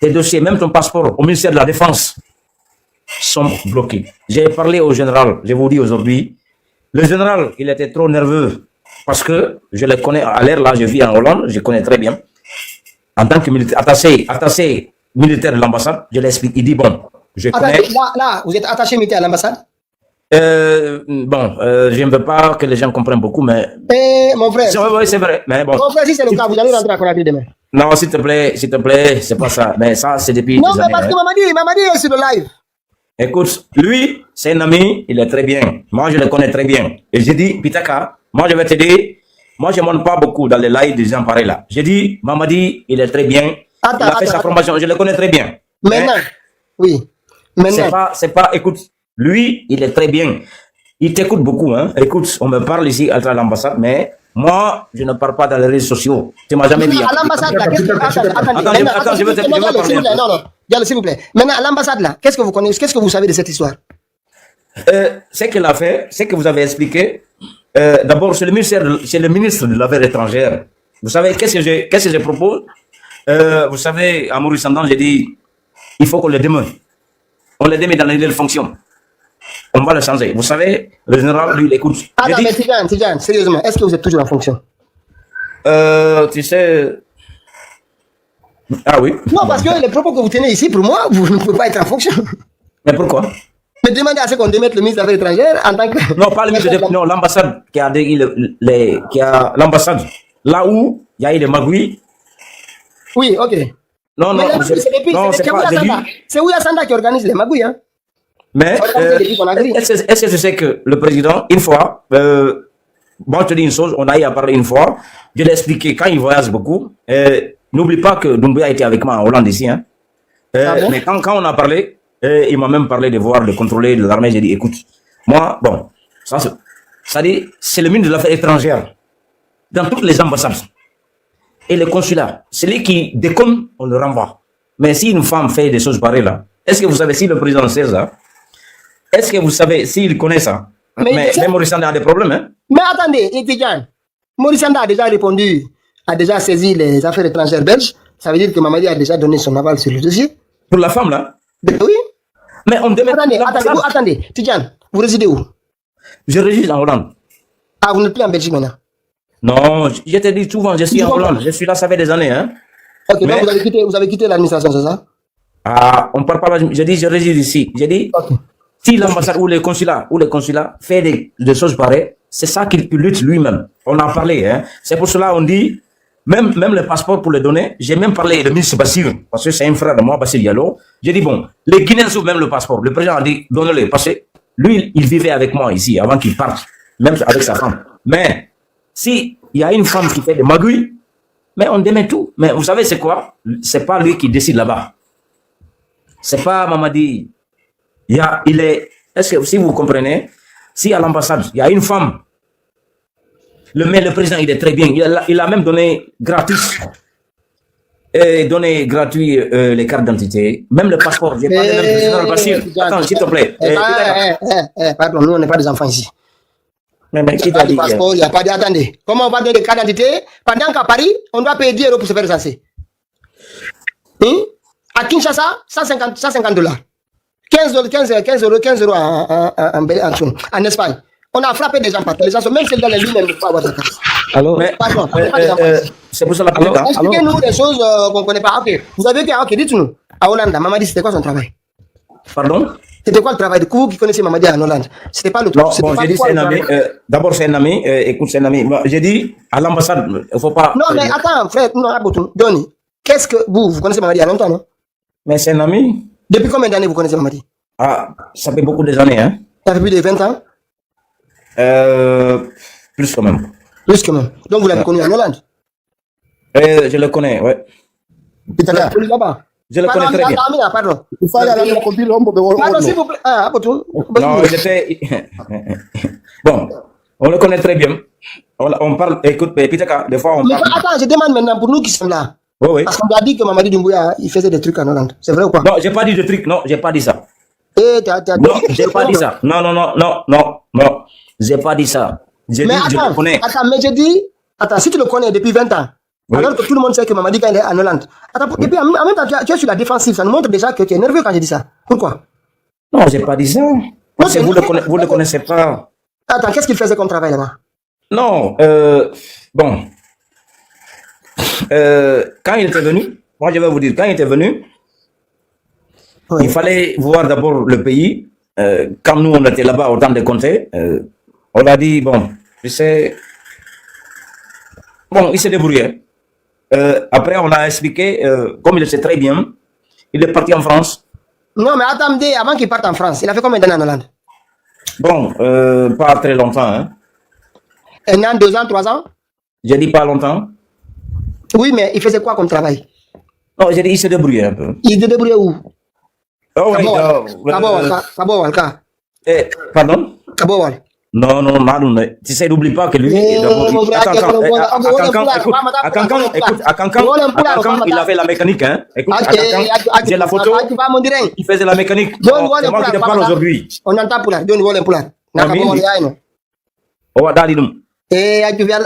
tes dossiers, même ton passeport au ministère de la Défense sont bloqués. J'ai parlé au général, je vous dis aujourd'hui, le général, il était trop nerveux parce que je le connais à l'air là, je vis en Hollande, je connais très bien. En tant que militaire, attaché militaire de l'ambassade, je l'explique. Il dit bon, je connais. Attendez, là, vous êtes attaché militaire à l'ambassade? Je ne veux pas que les gens comprennent beaucoup, mais. Mon frère. Oui, c'est vrai. Mais bon. Mon frère, si c'est le cas, vous allez rentrer à Conakry demain. Non, s'il te plaît, c'est pas ça. Mais ça, c'est depuis. Non, des mais années, parce que Mamadi est sur le live. Écoute, lui, c'est un ami, il est très bien. Moi, je le connais très bien. Et j'ai dit, Pitaka, moi, je vais te dire, moi, je ne monte pas beaucoup dans les lives des gens pareils là. J'ai dit, Mamadi, il est très bien. Il a fait sa formation, je le connais très bien. Maintenant, oui. Maintenant. C'est pas, écoute, lui, il est très bien. Il t'écoute beaucoup, hein. Écoute, on me parle ici à l'ambassade, mais moi, je ne parle pas dans les réseaux sociaux. Tu m'as jamais dit. À l'ambassade, là, Attends, je veux te parler. Non, Diallo, s'il vous plaît. Maintenant, à l'ambassade, là, qu'est-ce que vous connaissez, qu'est-ce que vous savez de cette histoire? Ce qu'il a fait, c'est que vous avez expliqué. D'abord, c'est le ministre de l'Affaires étrangères. Vous savez, qu'est-ce que je propose? Vous savez, à Maurice Sandan, j'ai dit, il faut qu'on le démine. On le démine dans les nouvelles fonctions. On va le changer. Vous savez, le général, lui, il écoute. Mais Tidjane, sérieusement, est-ce que vous êtes toujours en fonction? Tu sais. Ah oui. Non, parce que les propos que vous tenez ici, pour moi, vous ne pouvez pas être en fonction. Mais pourquoi? Mais demandez à ce qu'on démette le ministre des Affaires étrangères en tant que. Non, pas le ministre non, l'ambassade qui a l'ambassade. Là où il y a eu des magouilles. Oui, ok. Non, c'est Ouya Sanda qui organise les magouilles, hein. Mais est-ce que je sais que le président, une fois, bon, je te dis une chose, on a eu à parler une fois, je l'ai expliqué quand il voyage beaucoup. N'oublie pas que Doumbouya était avec moi en Hollande ici, hein. Mais quand on a parlé, il m'a même parlé de voir, de contrôler de l'armée. J'ai dit, écoute, moi, bon, ça dit, c'est le ministre de l'Affaires étrangères dans toutes les ambassades et les consulats. Celui qui déconne, on le renvoie. Mais si une femme fait des choses pareilles là, est-ce que vous savez si le président sait ça? Est-ce que vous savez s'il connaît ça? Mais Maurice Sanda a des problèmes, hein? Mais attendez, Tidjane, Maurice Sanda a déjà répondu, a déjà saisi les affaires étrangères belges. Ça veut dire que Mamadi a déjà donné son aval sur le dossier. Pour la femme, là? Oui. Mais on démet. Attendez, Tidjane, vous résidez où? Je réside en Hollande. Ah, vous n'êtes plus en Belgique maintenant? Non, je te dis souvent, je suis en Hollande. Je suis là, ça fait des années, hein? Ok, donc vous avez quitté l'administration, c'est ça? Ah, on parle pas, je dis, je réside ici. Je dis, si l'ambassade ou les consulats fait des choses pareilles, c'est ça qu'il lutte lui-même. On en a parlé, hein. C'est pour cela on dit, même le passeport pour le donner, j'ai même parlé de ministre Bassir, parce que c'est un frère de moi, Bassir Diallo. J'ai dit, bon, les Guinéens ouvrent même le passeport. Le président a dit, donnez-le, parce que lui, il vivait avec moi ici, avant qu'il parte, même avec sa femme. Mais, si il y a une femme qui fait des magouilles, mais on démet tout. Mais vous savez, c'est quoi? C'est pas lui qui décide là-bas. C'est pas Mamadi. Est-ce que si vous comprenez, si à l'ambassade, il y a une femme, le président, il est très bien. Il a même donné gratuit les cartes d'identité, même le passeport. J'ai parlé même du général Bassir. Attends, s'il te plaît. Pardon, nous, on n'est pas des enfants ici. Mais qui t'a dit? Il n'y a pas d'attendez. Comment on va donner des cartes d'identité pendant qu'à Paris, on doit payer 10 € pour se faire censer? À Kinshasa, 150 $. 15 € en Espagne. On a frappé des gens partout. Les gens sont même celles dans les lignes, ne peuvent pas avoir de carte. Alors, Pardon, c'est pour ça la expliquez-nous des choses qu'on ne connaît pas. Ok, vous avez vu, ok, dites-nous. À Hollande, Mamadi, c'était quoi son travail? Pardon? C'était quoi le travail de vous qui connaissez Mamadi en Hollande? C'était pas le truc. Non, bon, j'ai dit c'est un ami. D'abord, c'est un ami. Écoute, c'est un ami. J'ai dit à l'ambassade, il ne faut pas. Non, mais attends, frère, Donny, qu'est-ce que vous connaissez Mamadi il y a longtemps, non? Mais c'est un ami. Depuis combien d'années vous connaissez Mamadi? Ah, ça fait beaucoup d'années, hein? Ça fait plus de 20 ans? Plus quand même. Plus quand même. Donc vous l'avez connu en Hollande? Je le connais, ouais. Je le connais très bien. Pardon. Pardon, s'il vous plaît. Ah, non, il était. Bon, on le connaît très bien. On parle, écoute, Pitaka, des fois on parle. Mais attends, je demande maintenant pour nous qui sommes là. Oui. Parce qu'on a dit que Mamadi Doumbouya, il faisait des trucs en Hollande. C'est vrai ou pas? Non, j'ai pas dit de trucs, non, j'ai pas dit ça. Non, j'ai pas dit ça. Non. J'ai pas dit ça. Mais attends, mais j'ai dit, si tu le connais depuis 20 ans, Alors que tout le monde sait que Mamadi Ka est en Hollande. Attends, et puis en même temps, tu es sur la défensive. Ça nous montre déjà que tu es nerveux quand je dis ça. Pourquoi? Non, j'ai pas dit ça. Parce que vous le connaissez pas. Attends, qu'est-ce qu'il faisait comme travail là-bas? Non, bon. Quand il était venu, moi je vais vous dire, quand il était venu, Oui. il fallait voir d'abord le pays. Quand nous on était là-bas au temps de compter, on a dit, bon, je sais. Bon, il s'est débrouillé. Après, on a expliqué, comme il le sait très bien, il est parti en France. Non, mais attendez, avant qu'il parte en France, il a fait combien d'années en Hollande? Bon, pas très longtemps, hein. 1 an, 2 ans, 3 ans? J'ai dit pas longtemps. Oui, mais il faisait quoi comme travail? Non, j'ai dit, il s'est débrouillé un peu. Il se débrouillait où? Oh, oui, Kabowal. pardon? Kabowal. Non, Madoun, tu sais, n'oublie pas que lui, mon frère, à Cancan, il avait la mécanique, hein. Écoute, à Cancan, j'ai la photo, Tu vas mon direct. il faisait la mécanique. Don't C'est moi qui te parle aujourd'hui. On entend pour là. Don't worry pour là. Amin. Oh, dali dum. Tu viens.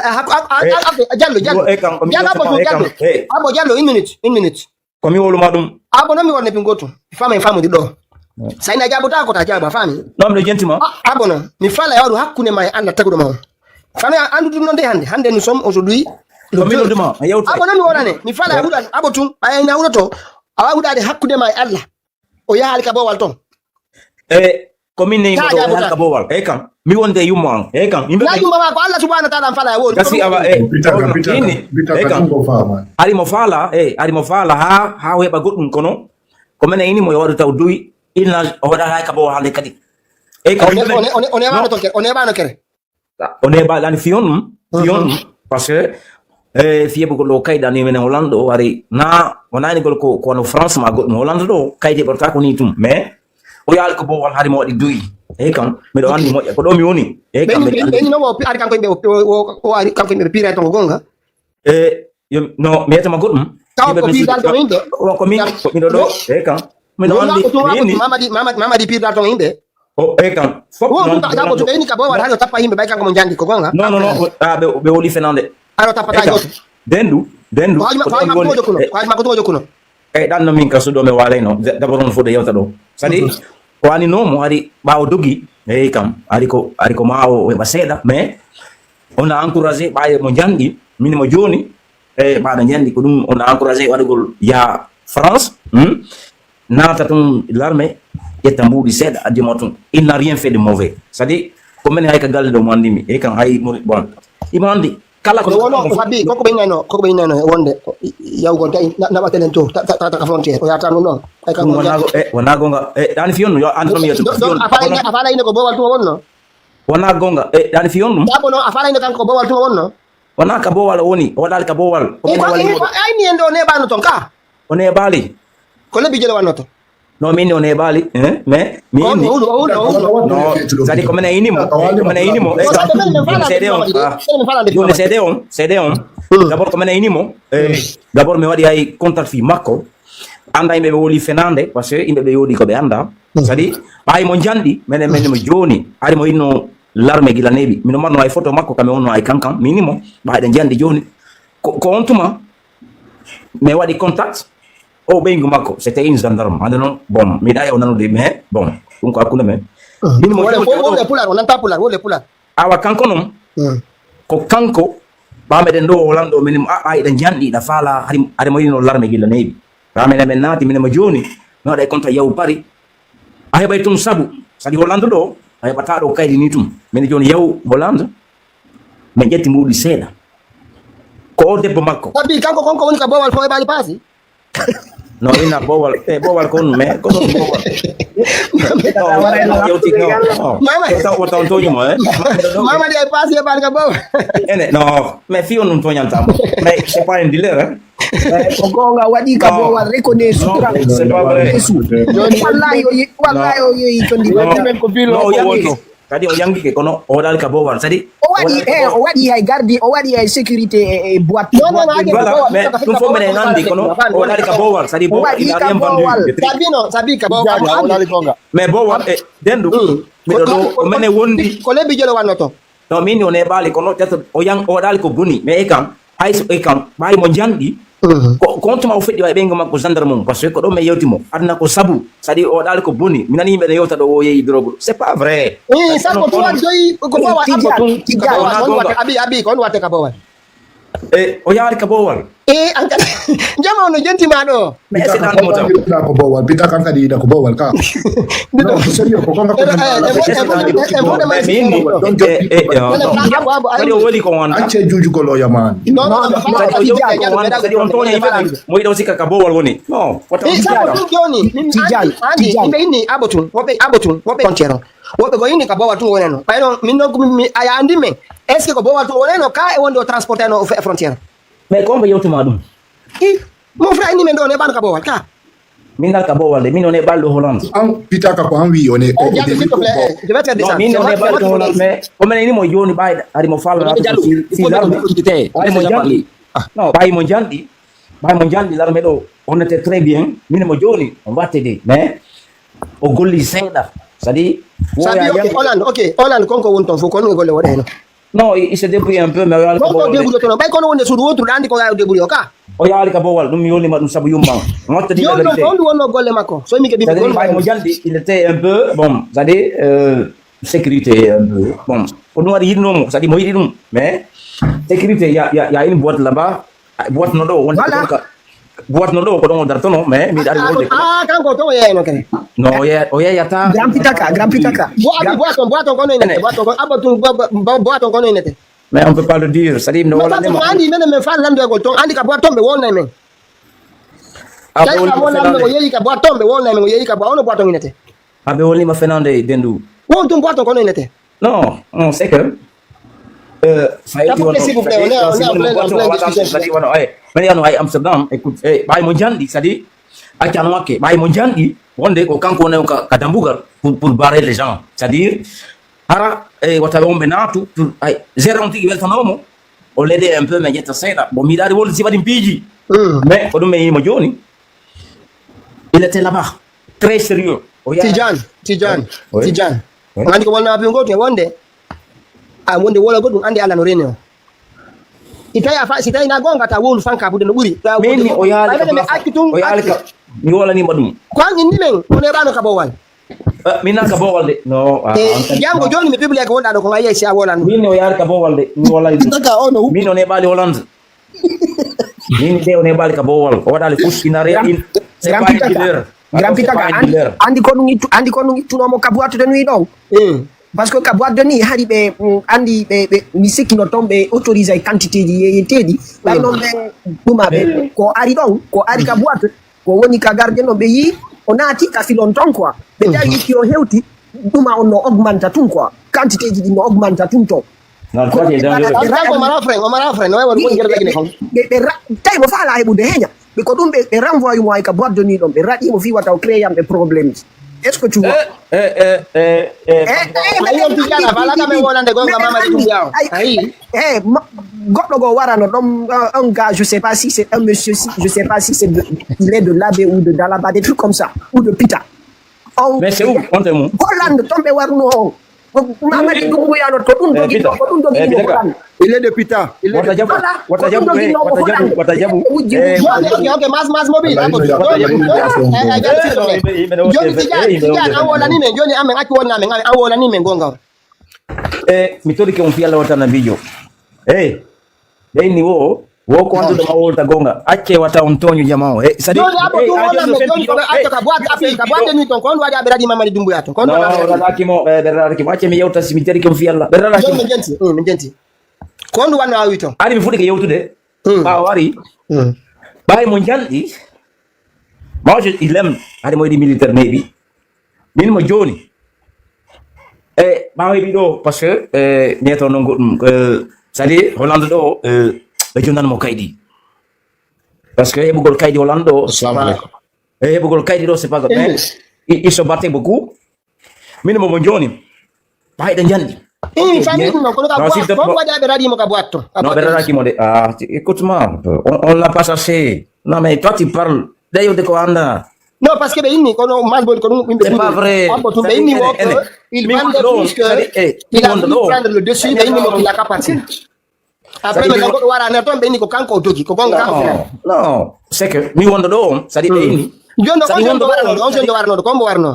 Diallo, une minute. Comme il Madoum. Non, mi wonne pingoto. Femme di do. Sai na jabo ta ko ta jabo fami. Non, le gentiment. Non. Mi fala yaru hakune mai Allah tagudo ma. Fana andu dum non de hande nous sommes aujourd'hui Comme il demande. mi wonane mi fala yaru abotum ay na wuroto awa wudade hakkude mai Allah. O ya halka bo walton. Comme il n'est pas Kabowal. Kan, mi wonde yumang. Kan, Na yumba ko Allah subhanahu wa ta'ala fala yawo. Kasi ava ari mo fala ha we bagut kono comme ne ini mo yawadu taw duy ina o wada ka bo hande kadi On est ba no kere. on est ba lan fion parce que fiye bu lo kayda ni men Hollando ari na wonani gol ko no France ma go Hollando do kayde borta ko ni tum mais o yal ko bo wal hari mo di duy kan mi do andi mo ko do mi woni kan be no wo ari kan ko be o ari kan ko be pira to gonga. No mi etama godum ko mi do kan mi do andi Mama di pira to inde. Kan fop non ko to ni ka bo wal halo tappa himbe bay kan ko mo jandi ko gonga. Non be woli fenande Aro tappa ta goto. dendu ma ko to jokuno. Dan no min ka sudo me walay no d'abord on fode yewta do sadi ko ani no mo ari bawo dogi kam ari ko ma o ba seda mais on a encouragé baye mo jandi min mo joni ba da jandi ko dum on a encouragé wadugol ya France nata tum l'armée et tambou di seda adi motum il n'a rien fait de mauvais c'est-à-dire comme ne hay ka galle do mo andimi kam hay bon imandi kala ko wono fabi ko be ngano wonde yaw gon tay na batelen to ta ka frontière o ya tan non ay ka wana gonga dan fion yo an mi yoto afala ine ko bo wal to wonno wana gonga dan fion dabo no afala ine kan ko bo wal to wonno wana ka bo wal woni o dal ka bo wal ko ay ni endo ne banu ton ka on e bali ko le bijelo wanoto no min on e bali mais mi ni no sadi ko mena inimo CD on d'abord ko mena inimo d'abord mi wadi ay contact fi makko anda imbe woli fenande parce que imbe yodi ko be anda sadi ay mo jandi men mo joni ari mo inno l'armée gila nebi mino marno ay photo makko kame onno ay kankan minimo ba de jandi joni ko on tuma me wadi contact o bengu makko c'était une gendarme andano bon mi dai onano de mais bon donc akuna me minimo wole pular on anta pular awa kanko non ko kanko ba me den do Hollando minimo ay de jandi da fala ari mo inno l'armée gila nebi ramene men nati minimo joni no dai contact yaw pari ay bay tum sabu sadi Hollando do ay batado kaydi ni tum men joni yaw Hollande men jetti mudi seda ko debbo makko tabi kanko konko woni ka bowal fo e bali pasi no ina bowal kon me ko don bowal mama wata on toño mo mama di ay pasi e bali ka bowal ene no me fi on toñan tam mais c'est pas un dealer ko gonga wadi ka bowal reconnaître sutra c'est pas vrai wallahi yo tondi men ko bilo ko kadi o yangi ke kono o dal ka bowal sadi o wadi hay gardi o wadi hay sécurité boîte voilà mais dum fo menen andi kono o dal ka bowal sadi bo il a rien vendu sabi ka bowal mais bowal dendu mi do menen wondi ko lebi jelo wanoto no min on e bali kono teto o yang o dal ko buni mais kam e kan ɓawi mo janɗi ko tuma o feƴƴi way ɓeygo makko gendarme mum par ce que ko ɗo mi yewtimo aduna ko saabu c'est à dire o ɗaali ko bonni mi nani yimɓe ne yewta ɗo o yeehi drogue c'est pas vrai ça ko to wat joyi ko bawa abbo abi ko on watte ka bowal o yaari ka bowal anka jama no jentima ɗo mais c'est dans le motam Pita ko bowal, pita kan kadi ida ko bowal ka. Non, sérieux ko konga ko. kadi o woli ko wonta Acce juju ko lo yaman. non kadi on toña yimɓe ɓe mo yiɗo sikka ka bowal woni non wota sako ɗum joni andi yimɓe inni abotun woɓɓe koncero woɓɓe ko inni ka bowal tun woneno ɓayno min noon aya andi men est ce que ko bowal tun woneno ka e wonde o transporté no frontiére mais komɓe yewtuma ɗum mon frère inni men ɗo ne ɓano ka bowal ka min dal ka bowal de min on e ɓalɗo Hollande An pita ka ko an wi on est au Diallo, s'il te plaît, je vais te non descendre. min on e ɓalɗo Hollande mais komin ini mo joni ɓayɗa ari mo fallo non ɓayi mo janɗi larme ɗo on était très bien min mo joni on wattede mais o golli seeɗa c'est à dire Sabi Hollande konko woni ton fof kono golle waɗeno non il se débrouille un peu mais o yaali ka konko bowal débrouille tono ɓay kono wonde suudu wotruɗo andi ko yawi débrouille o ka o yaali ka bowal ɗum mi yolnima ɗum saabu yumma mottadi joni ɗon ko on ɗum wonno golle makko so mi keɓi c'est-à-dire ɓayi mo janɗi il était un peu bon c'est-à-dire sécurité un peu bon ko ɗum waɗi yiɗnomo c'est-à-dire mo yiɗi ɗum mais sécurité ya une boîte là-bas boîte no ɗo wonde boîte no ɗo ko ɗon o dartono mais miɗa ari wolde kanko to o yeyano kene non o yeyata Grand Pitaka. boiton kono inete boiton kono inete mais on peut pas le dire c'est-à-dire no wala ko andi menen men fa landegol ton andi ka boit tomɓe wolnay men tawi ka wolnami ko yeeyi ka boit tomɓe wolnay men o yeeyi ka boit ono boiton inete aɓe wolnima fenande dendu won tum boiton kono inete non c'est que mene yano ay Amsterdam écoute ɓawi mo janɗi c'est-à-dire accano wakke ɓawi mo janɗi wonde ko kanko woni ka dambugal pour barrer les gens c'est-à-dire hara wataɓe wonɓe naatu pour ay gérant tigi weltanomo o leede un peu mais ƴetta seeɗa bon miɗa ari wolde si waɗi piiji mais ko ɗum mi yimo joni il était là-bas très sérieux Tidiane andi ko wolnama pi goto e wonde wonde wola goɗɗum andi Allah no reni o si tawi na gonga ta wonu fanka bude no ɓuuri min o yaali ka mi wolanima ɗum ko an inni men one ɓano ka bowal min nan ka bowal de no jango joni mi publie ko wonɗa ɗo ko ga yeyi si a wolan min o yaari ka bowal de mi wolani ɗum min one ɓaali Hollande min de one ɓaali ka bowal o waɗali fuskina in c'est pas un dealer Grand Pitaka andi ko ɗum ittunomo ka boîte de nuit ɗo par ce que ka boîte de nuit hari ɓe andi ɓe mi sikkino toon ɓe autorisé quantité ji yeyeteɗi ɓay noon ɓe ɗuma ɓe ko ari ɗon ko ari ka boîte ko woni ka gardien ɗon ɓe yi o naati ka filon ton quoi ɓe tawi itti o hewti ɗuma on no augmenta tun quoi quantité ji ɗi no augmenta tun ton tawi mo faala heɓude heña ɓe ko ɗum ɓe renvoye mo ay ka boîte de nuit ɗon ɓe raɗimo fi wata o créé yamɓe probléme est ce que tu vois goɗɗo go warano ɗon un gars je sais pas si c'est un monsieur je sais pas si c'est il est de Labé ou de Dalaba des trucs comme ça ou de Pita mais c'est où Hollande tombe warno o Mamadi Doumbouya to ɗum dogi ko ɗum dogi Hollande il est de Pita wata jabu ok mas mobile joni Tidiane an wolani men joni amen acci wonnamen an wolani men gonga mi torike on fiyalla watana mbijo ɓeyni wo ko anduɗoma wolta gonga acce wata on toño jama o ɓerɗakimo acce mi yewta mi tariki on fiyalla min jenti ko ndu wanno a wi ton ari mi fuɗi ke yewtude ɓawa wari ɓawi mo janɗi majo il aime ari mo yiɗi militaire neyɗi min mo joni ɓawa heɓi ɗo par ce que miyeto non goɗɗum c'est à dire Hollande ɗo ɓe jonnanmo kayɗi par ce que heɓugol kayɗi Hollande ɗo heɓugol kayɗi ɗo c'est pas mais il se battait beaucoup min momo joni ɓayɗe janɗi non ɓe raɗakimo de écoute-moi on l'a pas cherché non mais toi tu parles ɗeyode ko anda non parce que ɓe inni kono masbol ko ɗum c'est pas vrai ɓe inni mo il vendait plus que il a voulu prendre le dessus ɓe inni mo qu'il a capacité après mais kanko wara na ton beni ko kanko doki ko gonga kanko non c'est que mi wondo do c'est-à-dire ni jondo on jondo warno ko mbo warno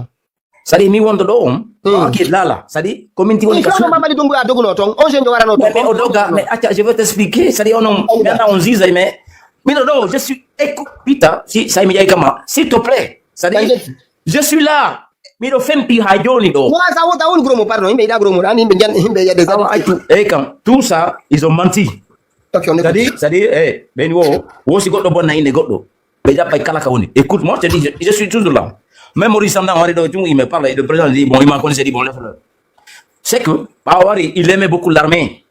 c'est-à-dire mi wondo do ok là c'est-à-dire community woni ka mama di dumbu ya doguno ton on jondo warno to mais odoga mais attends je vais t'expliquer c'est-à-dire on zise mais non je suis écoute Peter si ça me dit comment s'il te plaît c'est-à-dire je suis là mi do fempi ha joni do wa sa wota won gromo pardon himbe da gromo dan himbe ya des tout ça ils ont menti ok on est c'est-à-dire ben wo si goddo bonna inde goddo be jappay kala ka woni écoute moi je te dis je suis toujours là même Maurice Samdan Wari do il me parle et le président dit bon il m'a connaissé dit bon laisse-le c'est que Bawari il aimait beaucoup l'armée